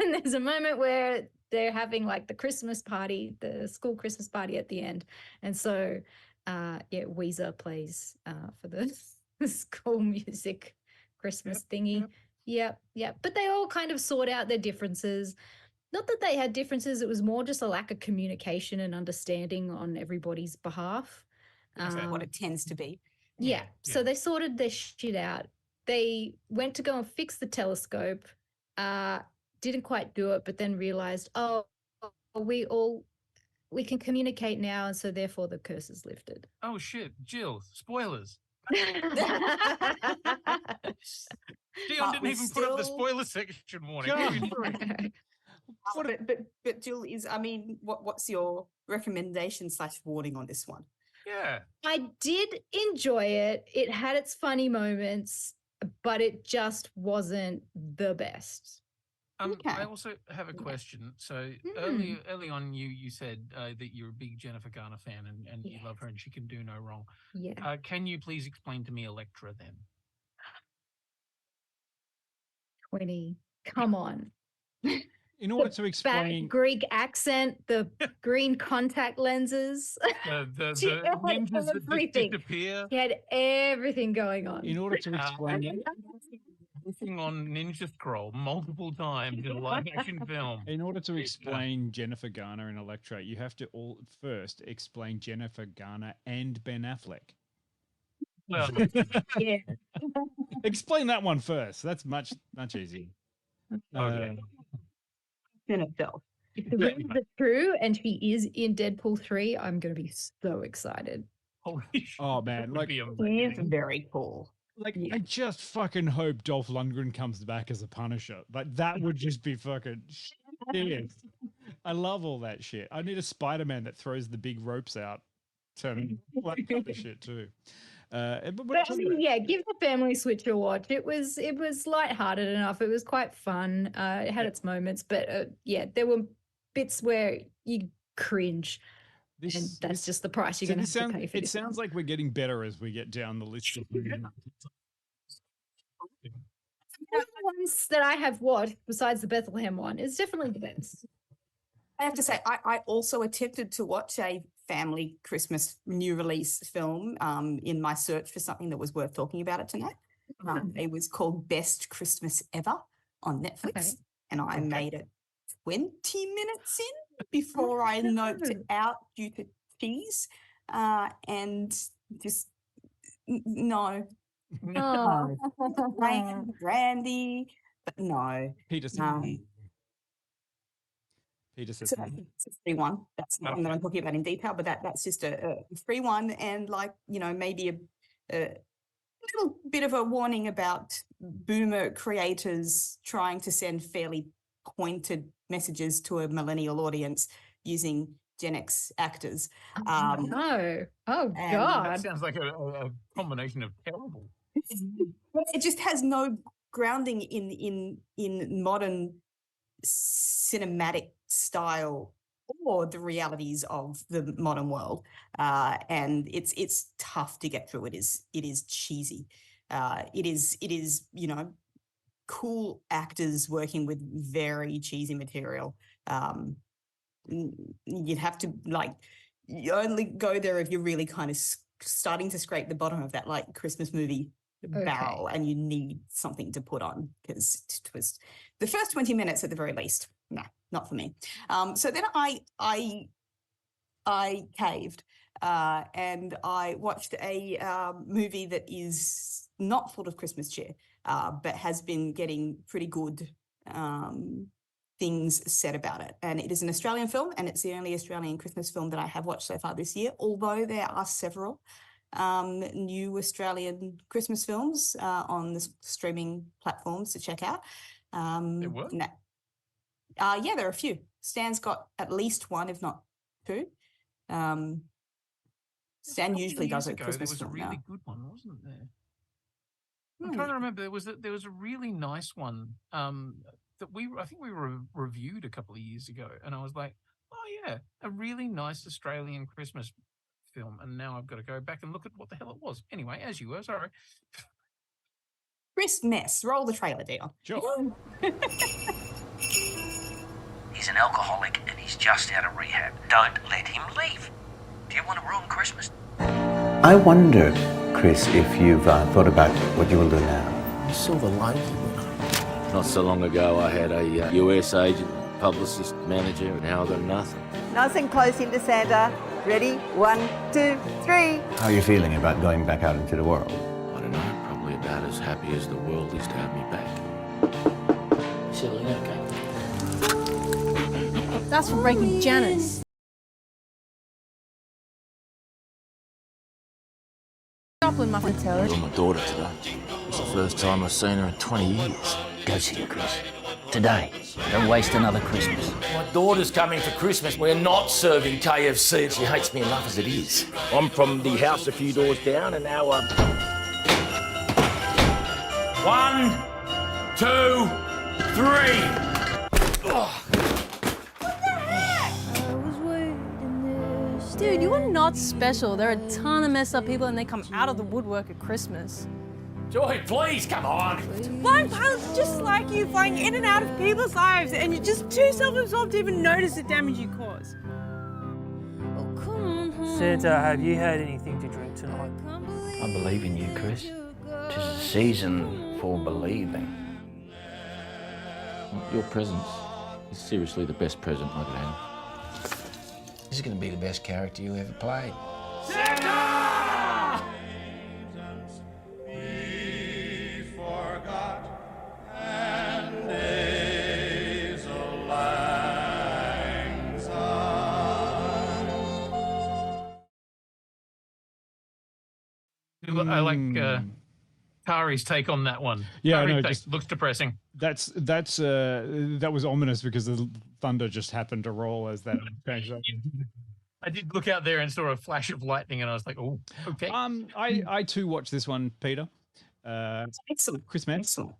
and there's a moment where they're having like the Christmas party, the school Christmas party at the end. And so Weezer plays for the school music Christmas thingy. Yep. But they all kind of sort out their differences. Not that they had differences, it was more just a lack of communication and understanding on everybody's behalf. That's what it tends to be. Yeah. So they sorted their shit out. They went to go and fix the telescope, didn't quite do it, but then realized, we can communicate now, and so therefore the curse is lifted. Oh shit, Jill, spoilers. Dion didn't even put up the spoiler section warning. But Jill, what's your recommendation / warning on this one? Yeah. I did enjoy it. It had its funny moments, but it just wasn't the best. I also have a question. So early on, you said that you're a big Jennifer Garner fan and you love her and she can do no wrong. Yeah. Can you please explain to me Electra then? Quinny, come on. In order to explain Fat Greek accent, the green contact lenses. The ninjas that disappear. He had everything going on. In order to explain Missing on Ninja Scroll multiple times in a live action film. In order to explain Jennifer Garner and Electra, you have to first explain Jennifer Garner and Ben Affleck. Well, yeah. Explain that one first. That's much easier. Okay. In itself. If the rumors are true and she is in Deadpool 3, I'm going to be so excited. Oh man, like it's very cool. Like I just fucking hope Dolph Lundgren comes back as a Punisher. Like that would just be fucking shit. I love all that shit. I need a Spider-Man that throws the big ropes out. Turning like kind of shit too. But give the family Switch a watch. It was lighthearted enough. It was quite fun. It had its moments, but there were bits where you cringe. And that's just the price you're going to have to pay for this. It sounds like we're getting better as we get down the list. The ones that I have watched, besides the Bethlehem one, is definitely the best. I have to say, I also attempted to watch a family Christmas new release film in my search for something that was worth talking about it tonight. It was called Best Christmas Ever on Netflix, and I made it 20 minutes in before I noped out due to cheese and just no. Brandy, but no. Peter said it's a free one. That's not one that I'm talking about in detail, but that's just a free one, and maybe a little bit of a warning about boomer creators trying to send fairly pointed messages to a millennial audience using Gen X actors. No. Oh, God. That sounds like a combination of terrible. It just has no grounding in modern cinematic style or the realities of the modern world. And it's tough to get through. It is cheesy. It is, cool actors working with very cheesy material. You'd have to you only go there if you're really kind of starting to scrape the bottom of that Christmas movie barrel, and you need something to put on, because it was the first 20 minutes at the very least. No, not for me. So then I caved and I watched a movie that is not full of Christmas cheer, but has been getting pretty good things said about it. And it is an Australian film, and it's the only Australian Christmas film that I have watched so far this year, although there are several new Australian Christmas films on the streaming platforms to check out. There were? Yeah, there are a few. Stan's got at least one, if not two. Stan usually does it at ago, Christmas there was a film really now. good one, wasn't there? I'm trying to remember. There was a really nice one that I think we reviewed a couple of years ago, and I was like, oh yeah, a really nice Australian Christmas film. And now I've got to go back and look at what the hell it was. Anyway, as you were, sorry. Christmas. Roll the trailer, Dion. Sure. He's an alcoholic and he's just out of rehab. Don't let him leave. Do you want to ruin Christmas? I wonder, Chris, if you've thought about what you will do now. Silver lining. Not so long ago, I had a US agent, publicist, manager, and now I've got nothing. Nice and close into Santa. Ready? 1, 2, 3. How are you feeling about going back out into the world? I don't know, probably about as happy as the world is to have me back. Silly, okay. That's for breaking Janice. Joplin, my friend. I saw my daughter today. It's the first time I've seen her in 20 years. Go see her, Chris. Today. Don't waste another Christmas. My daughter's coming for Christmas. We're not serving KFC and she hates me enough as it is. I'm from the house a few doors down and now I'm... 1, 2, 3. Oh. Dude, you are not special. There are a ton of messed up people and they come out of the woodwork at Christmas. Joy, please, come on. Flying pilots just like you, flying in and out of people's lives, and you're just too self-absorbed to even notice the damage you cause. Santa, have you had anything to drink tonight? I believe in you, Chris. 'Tis a season for believing. Your presence is seriously the best present I could have. This is going to be the best character you ever played. Santa! I like Kari's take on that one. Yeah, Kari's no, take just- looks depressing. That was ominous because the thunder just happened to roll as that. I did look out there and saw a flash of lightning, and I was like, "Oh, okay." I too watched this one, Peter. Excellent. Chris Mann. Excellent.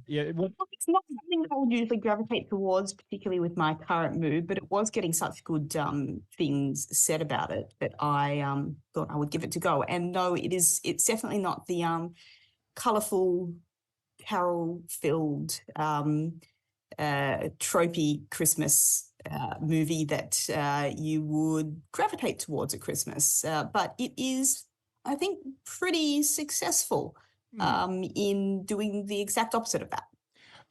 Yeah, well, It's not something that I would usually gravitate towards, particularly with my current mood, but it was getting such good things said about it that I thought I would give it to go. And no, it's definitely not the colourful, carol-filled, tropey Christmas movie that you would gravitate towards at Christmas. But it is, I think, pretty successful in doing the exact opposite of that.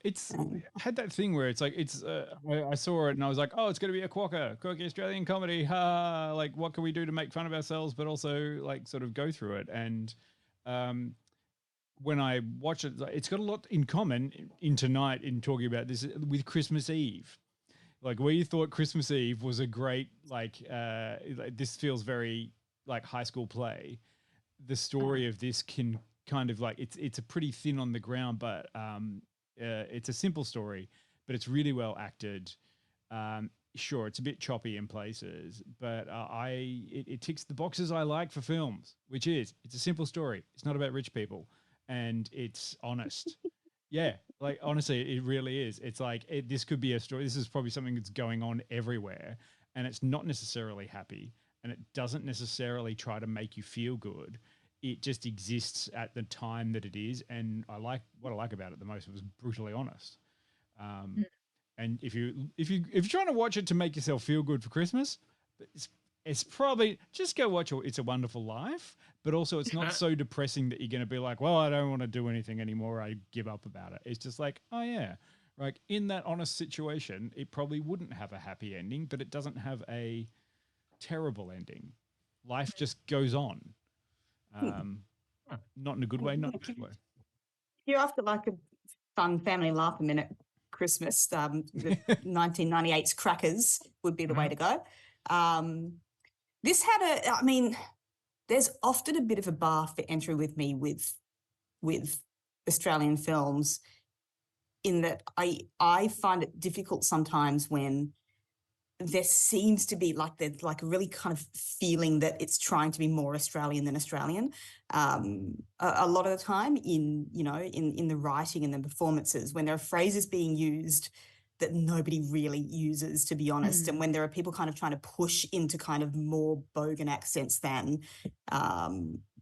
It's had that thing where it's like I saw it and I was like, oh, it's going to be a quirky Australian comedy. Ha! Like, what can we do to make fun of ourselves, but also like sort of go through it? And when I watch it, it's got a lot in common in tonight in talking about this with Christmas Eve. Like, we thought Christmas Eve was a great this feels very like high school play. The story of this can kind of like it's a pretty thin on the ground, but it's a simple story, but it's really well acted. Sure, it's a bit choppy in places, but it ticks the boxes I like for films, which is it's a simple story. It's not about rich people, and it's honest. Yeah, like honestly, it really is. It's like this could be a story. This is probably something that's going on everywhere, and it's not necessarily happy, and it doesn't necessarily try to make you feel good. It just exists at the time that it is, and what I like about it the most. It was brutally honest. And if you're trying to watch it to make yourself feel good for Christmas, it's probably just go watch It's a Wonderful Life. But also, it's not so depressing that you're going to be like, well, I don't want to do anything anymore. I give up about it. It's just like, oh yeah, like in that honest situation, it probably wouldn't have a happy ending, but it doesn't have a terrible ending. Life just goes on. Not in a good way, not in a bad way. You're after like a fun family laugh a minute Christmas, the 1998's Crackers would be the way to go. This had there's often a bit of a bar for entry with me with Australian films, in that I find it difficult sometimes when there seems to be like there's like a really kind of feeling that it's trying to be more Australian than Australian a lot of the time in, you know, in the writing and the performances, when there are phrases being used that nobody really uses, to be honest, and when there are people kind of trying to push into kind of more bogan accents than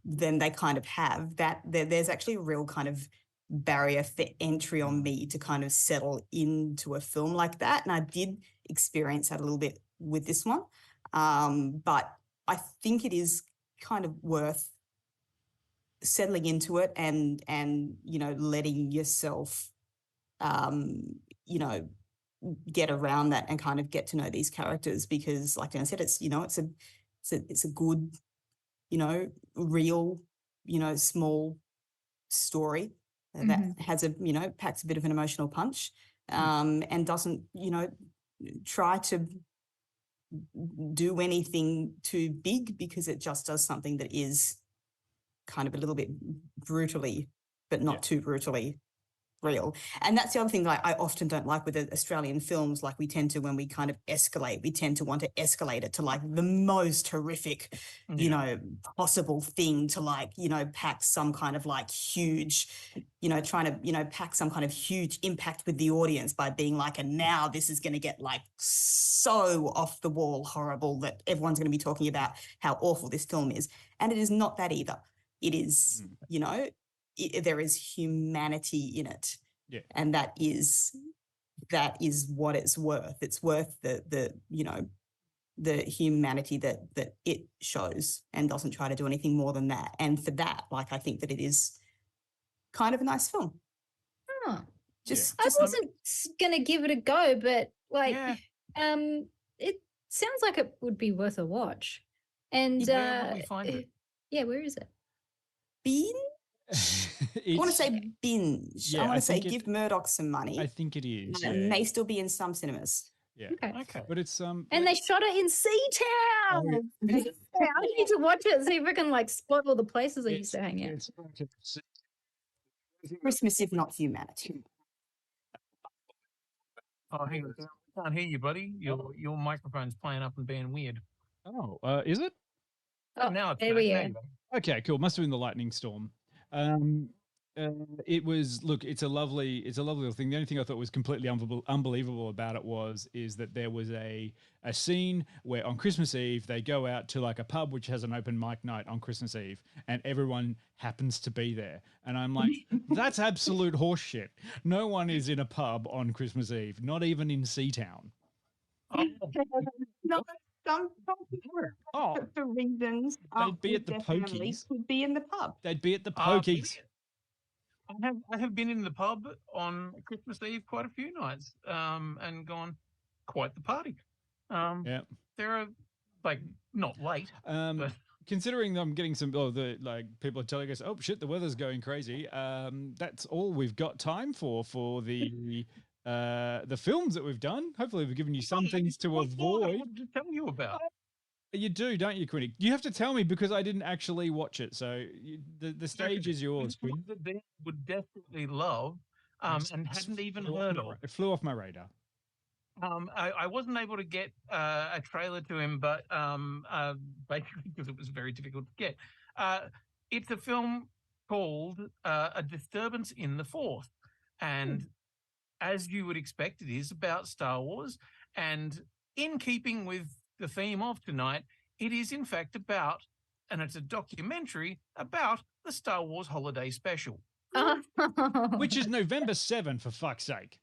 they kind of have, that there's actually a real kind of barrier for entry on me to kind of settle into a film like that. And I did experience that a little bit with this one. But I think it is kind of worth settling into it and you know, letting yourself, you know, get around that and kind of get to know these characters, because like I said, it's, you know, it's a good, you know, real, you know, small story that has a, you know, packs a bit of an emotional punch, and doesn't, you know, try to do anything too big, because it just does something that is kind of a little bit brutally, but not too brutally real. And that's the other thing that I often don't like with the Australian films. Like, we tend to, when we kind of escalate, we tend to want to escalate it to like the most horrific, you know, possible thing, to like, you know, pack some kind of like huge, you know, trying to, you know, pack some kind of huge impact with the audience by being like, and now this is going to get like so off the wall horrible that everyone's going to be talking about how awful this film is. And it is not that either. It is, you know, there is humanity in it, and that is what it's worth. It's worth the you know, the humanity that it shows, and doesn't try to do anything more than that. And for that, like, I think that it is kind of a nice film. I wasn't gonna give it a go, but like, it sounds like it would be worth a watch. And where will we find it? Yeah, where is it? Binge? I want to say binge. I want to say give Murdoch some money. I think it is. It may still be in some cinemas. Yeah. Okay. But it's And they shot it in Seatown. I need to watch it, see if I can like spot all the places I used to hang out. Christmas, if not humanity. Oh, hang on. I can't hear you, buddy. Your microphone's playing up and being weird. Oh, is it? Oh, now it's there we back. are. Okay, cool. Must have been the lightning storm. It was, look, it's a lovely little thing. The only thing I thought was completely unbelievable about it is that there was a scene where on Christmas Eve they go out to like a pub which has an open mic night on Christmas Eve, and everyone happens to be there. And I'm like, that's absolute horseshit. No one is in a pub on Christmas Eve, not even in Seatown. No, some for reasons. They'd be at the Pokies. Could be in the pub. They'd be at the Pokies. I have been in the pub on Christmas Eve quite a few nights, and gone quite the party. There are like not late, but considering I'm getting some people are telling us, oh shit, the weather's going crazy. That's all we've got time for the films that we've done. Hopefully we've given you some things to avoid. I wanted to tell you about. You do, don't you, Quinny? You have to tell me because I didn't actually watch it. So the stage is yours, Quinny. That they would definitely love, and hadn't even heard of. It flew off my radar. I wasn't able to get a trailer to him, but basically because it was very difficult to get. It's a film called A Disturbance in the Force, and as you would expect, it is about Star Wars, and in keeping with the theme of tonight, it is in fact about, and it's a documentary about the Star Wars Holiday Special. Which is November 7, for fuck's sake.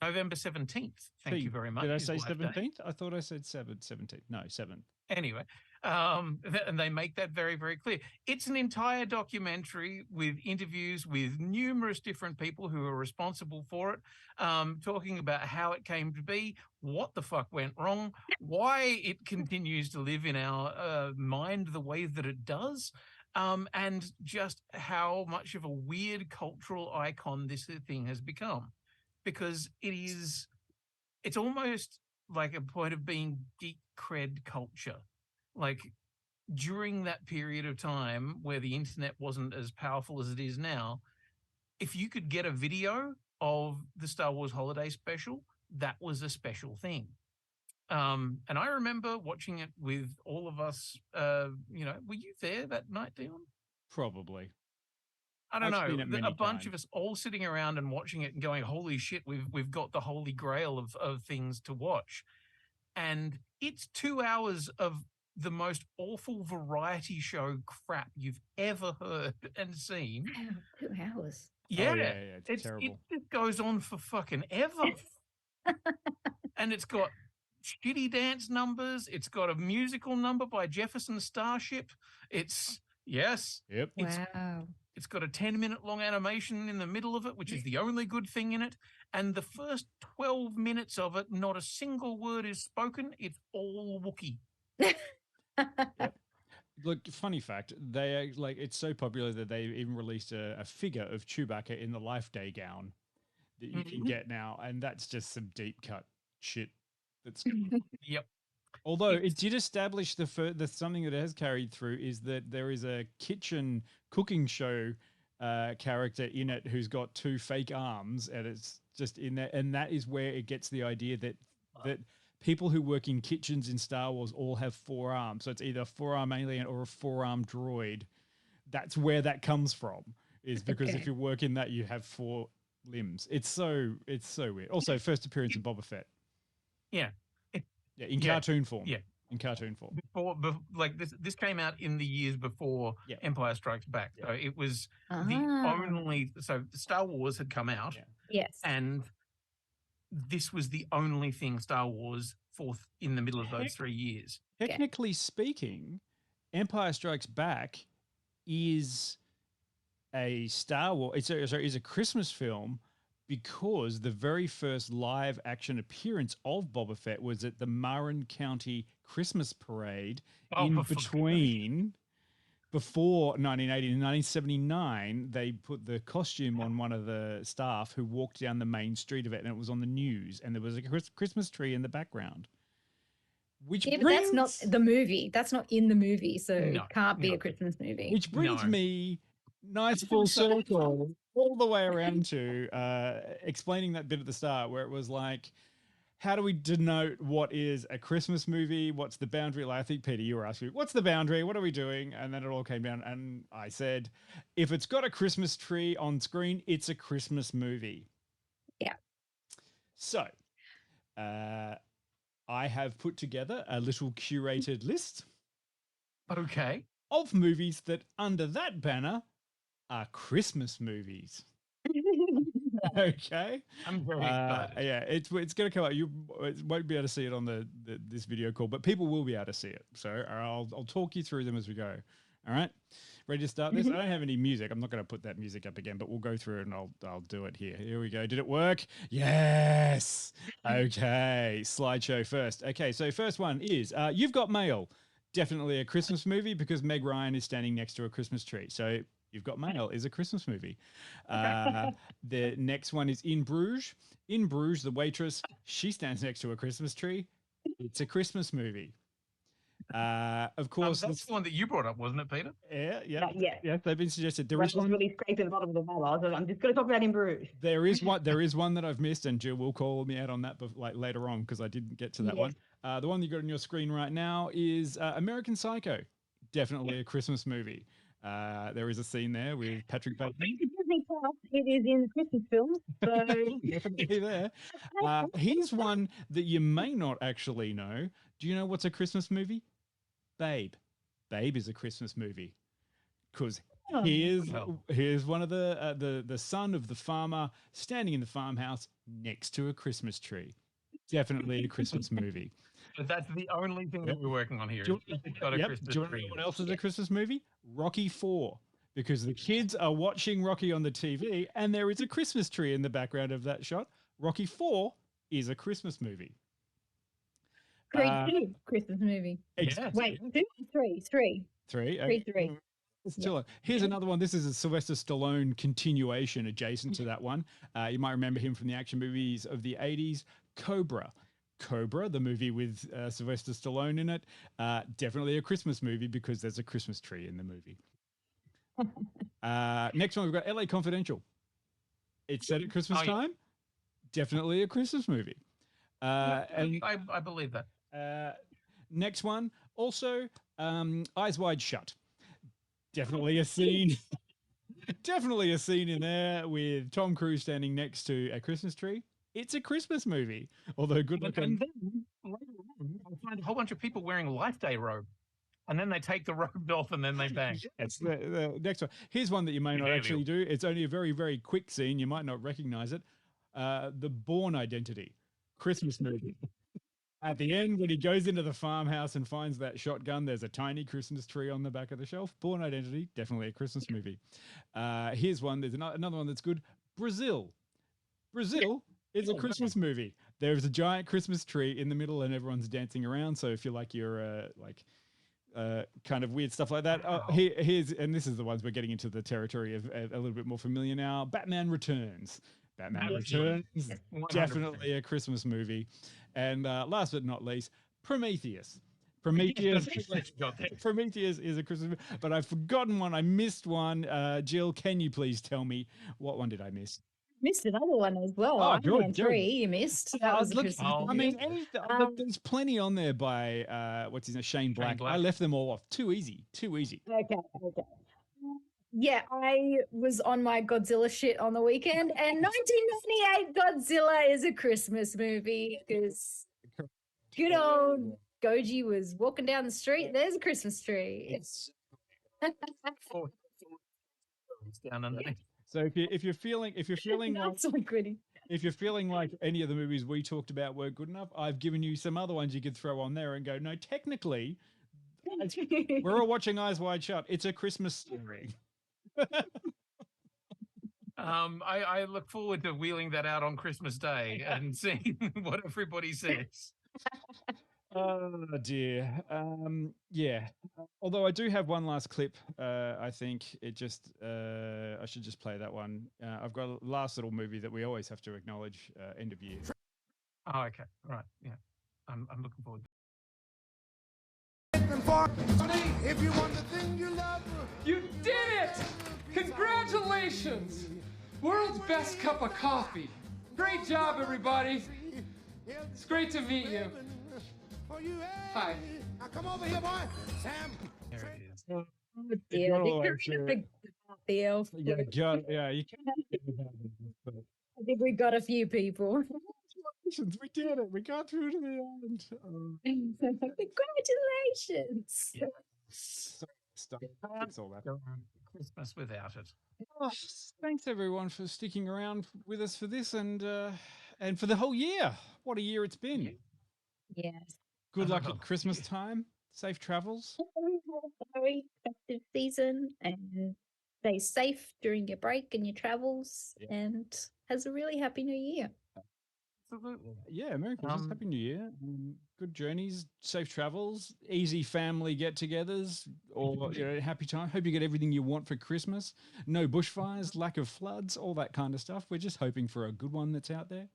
November 17th. Thank you very much. Did I say 17th? I thought I said 17th. No, 7th. Anyway, and they make that very, very clear. It's an entire documentary with interviews with numerous different people who are responsible for it, talking about how it came to be, what the fuck went wrong, why it continues to live in our mind the way that it does, and just how much of a weird cultural icon this thing has become. Because it's almost like a point of being geek cred culture. Like during that period of time where the internet wasn't as powerful as it is now, if you could get a video of the Star Wars Holiday Special, that was a special thing. And I remember watching it with all of us. Were you there that night, Dion? Probably. I don't I've seen it know. A many bunch times. of us all sitting around and watching it and going, "Holy shit, we've got the holy grail of things to watch," and it's 2 hours of the most awful variety show crap you've ever heard and seen. Wow, 2 hours. Yeah, It's terrible. It just goes on for fucking ever. And it's got shitty dance numbers. It's got a musical number by Jefferson Starship. It's Yep. Wow. It's got a 10-minute long animation in the middle of it, which is the only good thing in it. And the first 12 minutes of it, not a single word is spoken. It's all Wookiee. Look, funny fact, they it's so popular that they even released a figure of Chewbacca in the Life Day gown that you can get now, and that's just some deep cut shit. That's Yep. Although it did establish the something that it has carried through is that there is a kitchen cooking show character in it who's got 2 fake arms, and it's just in there, and that is where it gets the idea that people who work in kitchens in Star Wars all have 4 arms. So it's either a 4-arm alien or a 4-arm droid. That's where that comes from, is because if you work in that, you have 4 limbs. It's so weird. Also, first appearance of Boba Fett. Yeah. In cartoon form. Yeah. In cartoon form. Before this came out in the years before Empire Strikes Back. So it was the only. So Star Wars had come out. Yes. And this was the only thing Star Wars in the middle of those 3 years. Technically speaking, Empire Strikes Back is a Star Wars. Is a Christmas film, because the very first live action appearance of Boba Fett was at the Marin County Christmas Parade before 1980 and 1979. They put the costume on one of the staff who walked down the main street of it, and it was on the news, and there was a Christmas tree in the background. But that's not the movie. That's not in the movie, so it can't be a Christmas movie. Which brings me nice full circle all the way around to explaining that bit at the start where it was like, how do we denote what is a Christmas movie? What's the boundary? Like, I think, Peter, you were asking, what's the boundary? What are we doing? And then it all came down, and I said, if it's got a Christmas tree on screen, it's a Christmas movie. Yeah. So I have put together a little curated list. Okay. Of movies that under that banner are Christmas movies. Okay. I'm very excited. Yeah, it's going to come out. You won't be able to see it on this video call, but people will be able to see it. So I'll talk you through them as we go. All right. Ready to start this? I don't have any music. I'm not going to put that music up again, but we'll go through it and I'll do it here. Here we go. Did it work? Yes. Okay. Slideshow first. Okay. So first one is You've Got Mail. Definitely a Christmas movie because Meg Ryan is standing next to a Christmas tree. So You've Got Mail is a Christmas movie. The next one is In Bruges. In Bruges, the waitress, she stands next to a Christmas tree. It's a Christmas movie. Of course, that's the one that you brought up, wasn't it, Peter? Yeah. They've been suggested. There I is was one. really scraping the bottom of the barrel. I'm just going to talk about In Bruges. There is one that I've missed, and Jill will call me out on that, later on because I didn't get to that one. The one you got on your screen right now is American Psycho. Definitely a Christmas movie. There is a scene there with Patrick Bateman. It is in the Christmas films, so definitely there. Here's one that you may not actually know. Do you know what's a Christmas movie? Babe. Babe is a Christmas movie because here's one of the son of the farmer standing in the farmhouse next to a Christmas tree. Definitely a Christmas movie. So that's the only thing that we're working on here. It's got a Christmas Do you know what else is a Christmas movie? Rocky IV. Because the kids are watching Rocky on the TV and there is a Christmas tree in the background of that shot. Rocky IV is a Christmas movie. Creed 2, Christmas movie. Wait, 2? 3. 3. 3. Okay. 3. Here's another one. This is a Sylvester Stallone continuation adjacent to that one. You might remember him from the action movies of the 80s. Cobra, the movie with Sylvester Stallone in it. Definitely a Christmas movie because there's a Christmas tree in the movie. Next one, we've got LA Confidential. It's set at Christmas time. Definitely a Christmas movie. And I believe that. Next one, also, Eyes Wide Shut. Definitely a scene. Definitely a scene in there with Tom Cruise standing next to a Christmas tree. It's a Christmas movie, although good luck. And then later on, I find a whole bunch of people wearing Life Day robe, and then they take the robe off and then they bang. It's the next one. Here's one that you may not actually do. It's only a very, very quick scene. You might not recognize it. The Bourne Identity, Christmas movie. At the end, when he goes into the farmhouse and finds that shotgun, there's a tiny Christmas tree on the back of the shelf. Bourne Identity, definitely a Christmas movie. Here's one. There's another one that's good. Brazil. Brazil is a Christmas movie. There's a giant Christmas tree in the middle and everyone's dancing around. So if you like your kind of weird stuff like that. Here's, and this is the ones we're getting into the territory of a little bit more familiar now. Batman Returns. Batman Returns, definitely a Christmas movie. And last but not least, Prometheus. Prometheus is a Christmas movie, but I've forgotten one. I missed one. Jill, can you please tell me what one did I miss? Missed another one as well. Oh, Iron Man 3, you missed. That was I mean, there's plenty on there by what's his name, Shane Black. I left them all off. Too easy. Okay. Yeah, I was on my Godzilla shit on the weekend, and 1998 Godzilla is a Christmas movie because good old Goji was walking down the street. There's a Christmas tree. So if you're feeling like any of the movies we talked about weren't good enough, I've given you some other ones you could throw on there and go, no, technically, we're all watching Eyes Wide Shut. It's a Christmas story. I look forward to wheeling that out on Christmas Day and seeing what everybody says. Oh dear. Yeah. Although I do have one last clip. I think it just I should just play that one. I've got a last little movie that we always have to acknowledge end of year. Oh, okay. Right. Yeah. I'm looking forward. If you want the thing you love, you did it! Congratulations! World's best cup of coffee. Great job, everybody. It's great to meet you. Hi. Now come over here, boy. Sam. There it is. Oh dear, the elf. Yeah, you can't. I think we got a few people. We did it. We got through to the end. Congratulations. Yeah. It's all that. Christmas without it. Oh, thanks everyone for sticking around with us for this and for the whole year. What a year it's been. Yes. Good luck at Christmas time. Safe travels. Very festive season, and stay safe during your break and your travels, and has a really happy new year. Absolutely. Yeah, Merry Christmas, Happy New Year. Good journeys, safe travels, easy family get-togethers, or happy time. Hope you get everything you want for Christmas. No bushfires, lack of floods, all that kind of stuff. We're just hoping for a good one that's out there.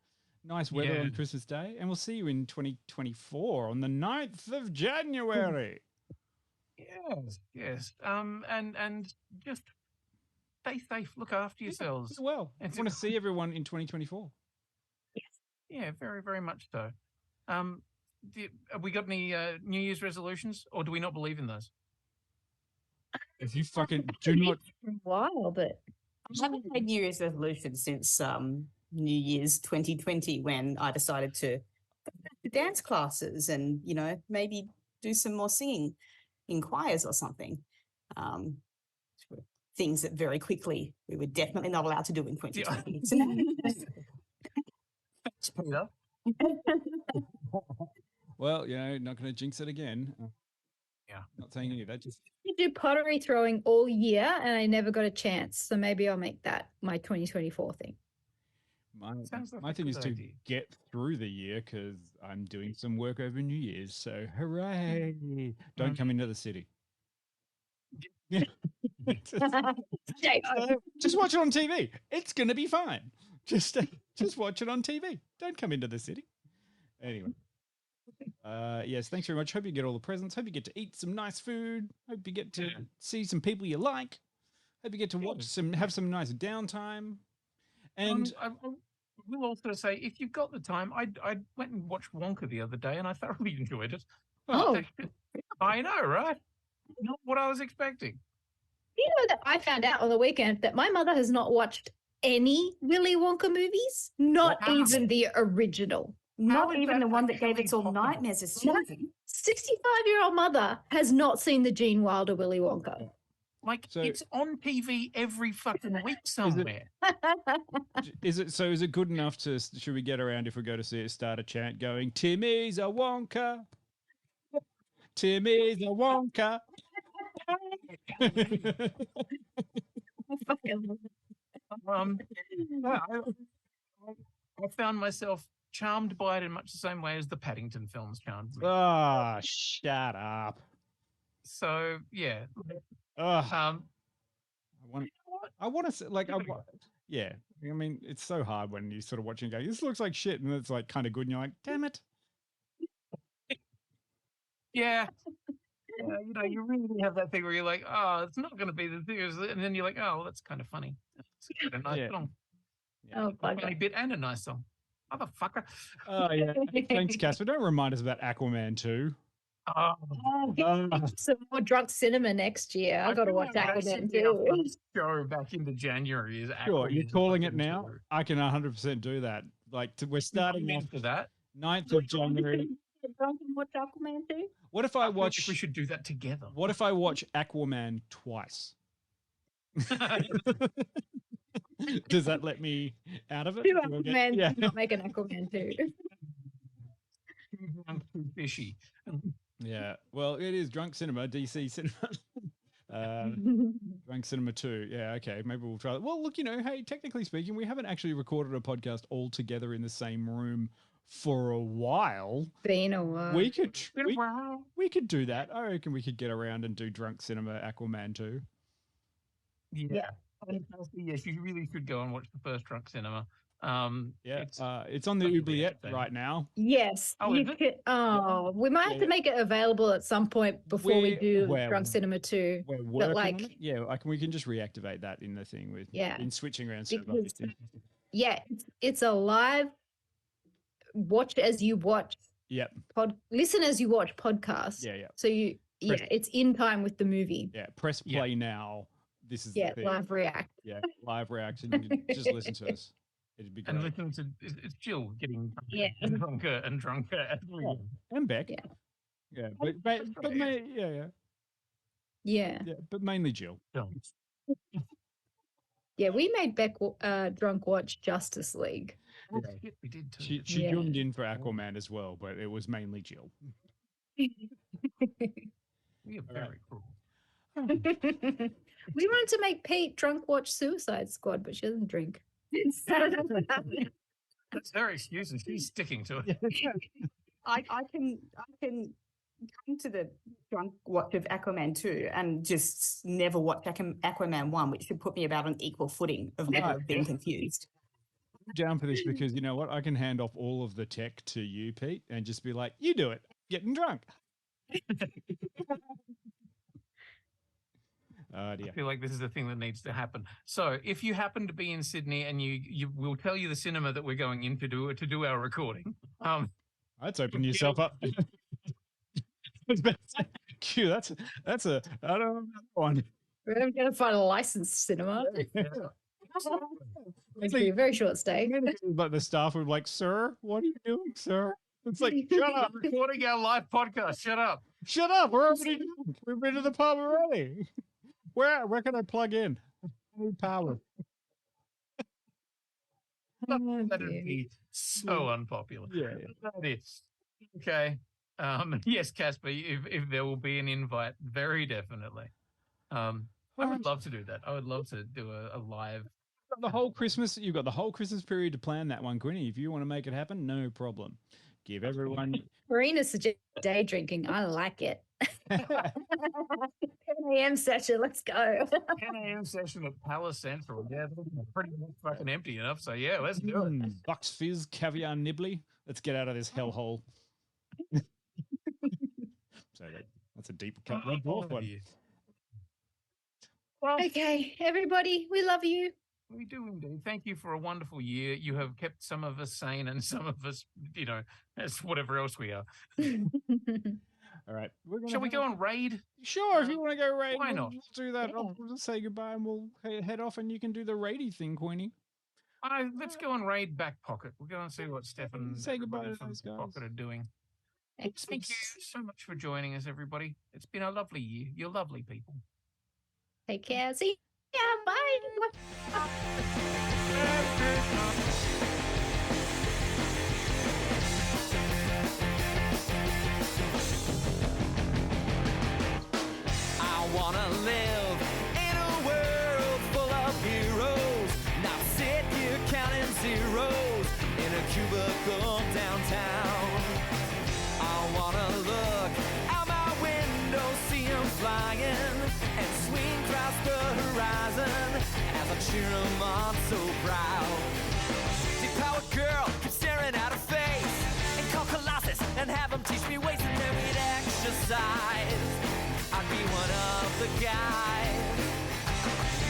Nice weather on Christmas Day, and we'll see you in 2024 on the 9th of January. Yes. And just stay safe. Look after yourselves. Well, I want to see everyone in 2024. Yeah, very, very much so. Have we got any New Year's resolutions, or do we not believe in those? If you fucking do not, for a while, but I haven't made New Year's resolutions since New Year's 2020, when I decided to go back to dance classes and maybe do some more singing in choirs or something. Things that very quickly we were definitely not allowed to do in 2020. Thanks, Peter. well, not going to jinx it again. Yeah, not saying any of that. Just I do pottery throwing all year, and I never got a chance. So maybe I'll make that my 2024 thing. My thing is to get through the year because I'm doing some work over New Year's. So hooray! Don't come into the city. just watch it on TV. It's going to be fine. Just watch it on TV. Don't come into the city. Anyway. Yes, thanks very much. Hope you get all the presents. Hope you get to eat some nice food. Hope you get to see some people you like. Hope you get to have some nice downtime. And will also say, if you've got the time, I went and watched Wonka the other day, and I thoroughly enjoyed it. Oh. I know, right? Not what I was expecting. You know that I found out on the weekend that my mother has not watched any Willy Wonka movies, not even the original. Not even the one that gave us all nightmares as children. 65-year-old mother has not seen the Gene Wilder Willy Wonka. Like, it's on TV every fucking week somewhere. Is it good enough to? Should we get around if we go to see it? Start a chant going, "Timmy's a Wonka, Timmy's a Wonka." I found myself charmed by it in much the same way as the Paddington films charmed me. Ah, shut up. So yeah. I want to say, like, yeah. I mean, it's so hard when you sort of watch and go, "This looks like shit," and it's like kind of good, and you're like, "Damn it." Yeah. You know, you really have that thing where you're like, "Oh, it's not going to be the thing," and then you're like, "Oh, well, that's kind of funny. It's a nice song. Oh, a funny bit and a nice song, motherfucker." Oh yeah. Thanks, Casper. Don't remind us about Aquaman 2. Some more drunk cinema next year. I got to watch Aquaman too. Go back into January is Sure, you're Aquaman calling it fucking now. two. I can 100% do that. Like, we're starting off for that 9th of January. Drunk and watch Aquaman too. What if I watch? We should do that together. What if I watch Aquaman twice? Does that let me out of it? Two Do I get- Aquaman, yeah. not make an Aquaman too. Too fishy. Yeah. Well, it is drunk cinema, DC cinema. Drunk cinema 2. Yeah. Okay. Maybe we'll try that. Well, look, hey, technically speaking, we haven't actually recorded a podcast all together in the same room for a while. Been a while. We could do that. I reckon we could get around and do drunk cinema Aquaman 2. Yeah. Yes, you really should go and watch the first drunk cinema. It's on the oubliette right now. Yes. Oh, is it? We might have to make it available at some point before we do we're- Drunk Cinema 2. We're But working like, on it. Yeah, we can just reactivate that in the thing with in switching around. Because- yeah, it's a live watch as you watch. Yep. Listen as you watch podcast. Yeah. So it's in time with the movie. Yeah. Press play now. This is Yeah, the thing. live react. Yeah, live reaction. You can just listen to us. It'd be great. And listen to it's Jill getting drunker and drunker as we go. And Beck. Yeah. But but mainly Jill. Yeah, we made Beck drunk watch Justice League. We did too. She zoomed in for Aquaman as well, but it was mainly Jill. We are very cruel. We wanted to make Pete drunk watch Suicide Squad, but she doesn't drink. That's her excuse, and she's sticking to it. I can come to the drunk watch of Aquaman 2 and just never watch Aquaman 1, which should put me about on equal footing of never being confused. I'm down for this because you know what? I can hand off all of the tech to you, Pete, and just be like, "You do it. Getting drunk." I feel like this is the thing that needs to happen. So, if you happen to be in Sydney and you will tell you the cinema that we're going in to do our recording. Let's open yourself up. Q, that's a I don't know one. We're going to find a licensed cinema. It's be a very short stay. But the staff would be like, "Sir, what are you doing, sir?" It's like, "Shut up, recording our live podcast. Shut up. Shut up. We're already done. We've been to the pub already. Where can I plug in? I need power." That'd be so unpopular. Yeah. That is. Okay. Yes, Casper, if there will be an invite, very definitely. I would love to do that. I would love to do a live. You've got the whole Christmas period to plan that one, Quinny. If you want to make it happen, no problem. Give everyone. Marina suggests day drinking. I like it. 10 a.m. session. Let's go. 10 a.m. session at Palace Central. Yeah, they're pretty much fucking empty enough. So yeah, let's do it. Bucks Fizz, caviar nibbly. Let's get out of this hellhole. So that's a deep cut. Red Dwarf one. Okay, everybody, we love you. We do indeed. Thank you for a wonderful year. You have kept some of us sane and some of us, as whatever else we are. All right. Shall we go and raid? Sure, if you want to go raid, why not? We'll do that. I'll just say goodbye and we'll head off and you can do the raidy thing, Queenie. Let's go and raid Back Pocket. We'll go and see what Steph and Say goodbye to from those Back guys. Pocket are doing. Thank you so much for joining us, everybody. It's been a lovely year. You're lovely people. Take care. See ya. Bye. I wanna live in a world full of heroes, not sit here counting zeros in a cubicle downtown. I wanna look out my window, see 'em flying, and swing across the horizon as I cheer 'em on so proud. Deep-powered girl keeps staring at her face, and call Colossus and have him teach me ways, and then we'd exercise. I'd be one of the guys.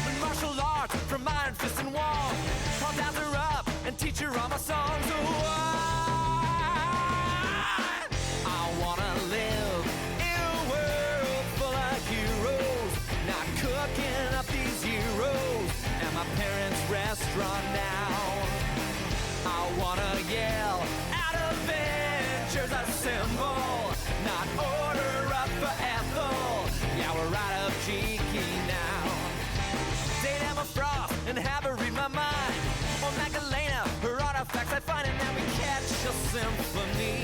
With martial arts from iron fist and wall, I'll dance her up and teach her all my songs. Oh, I wanna live in a world full of heroes, not cooking up these heroes at my parents' restaurant now. I wanna yell out Avengers Assemble, not order up for Ethel. Yeah, we're right up cheeky now. Date Emma Frost and have her read my mind. Or Magdalena, her artifacts I find, and now we catch a symphony.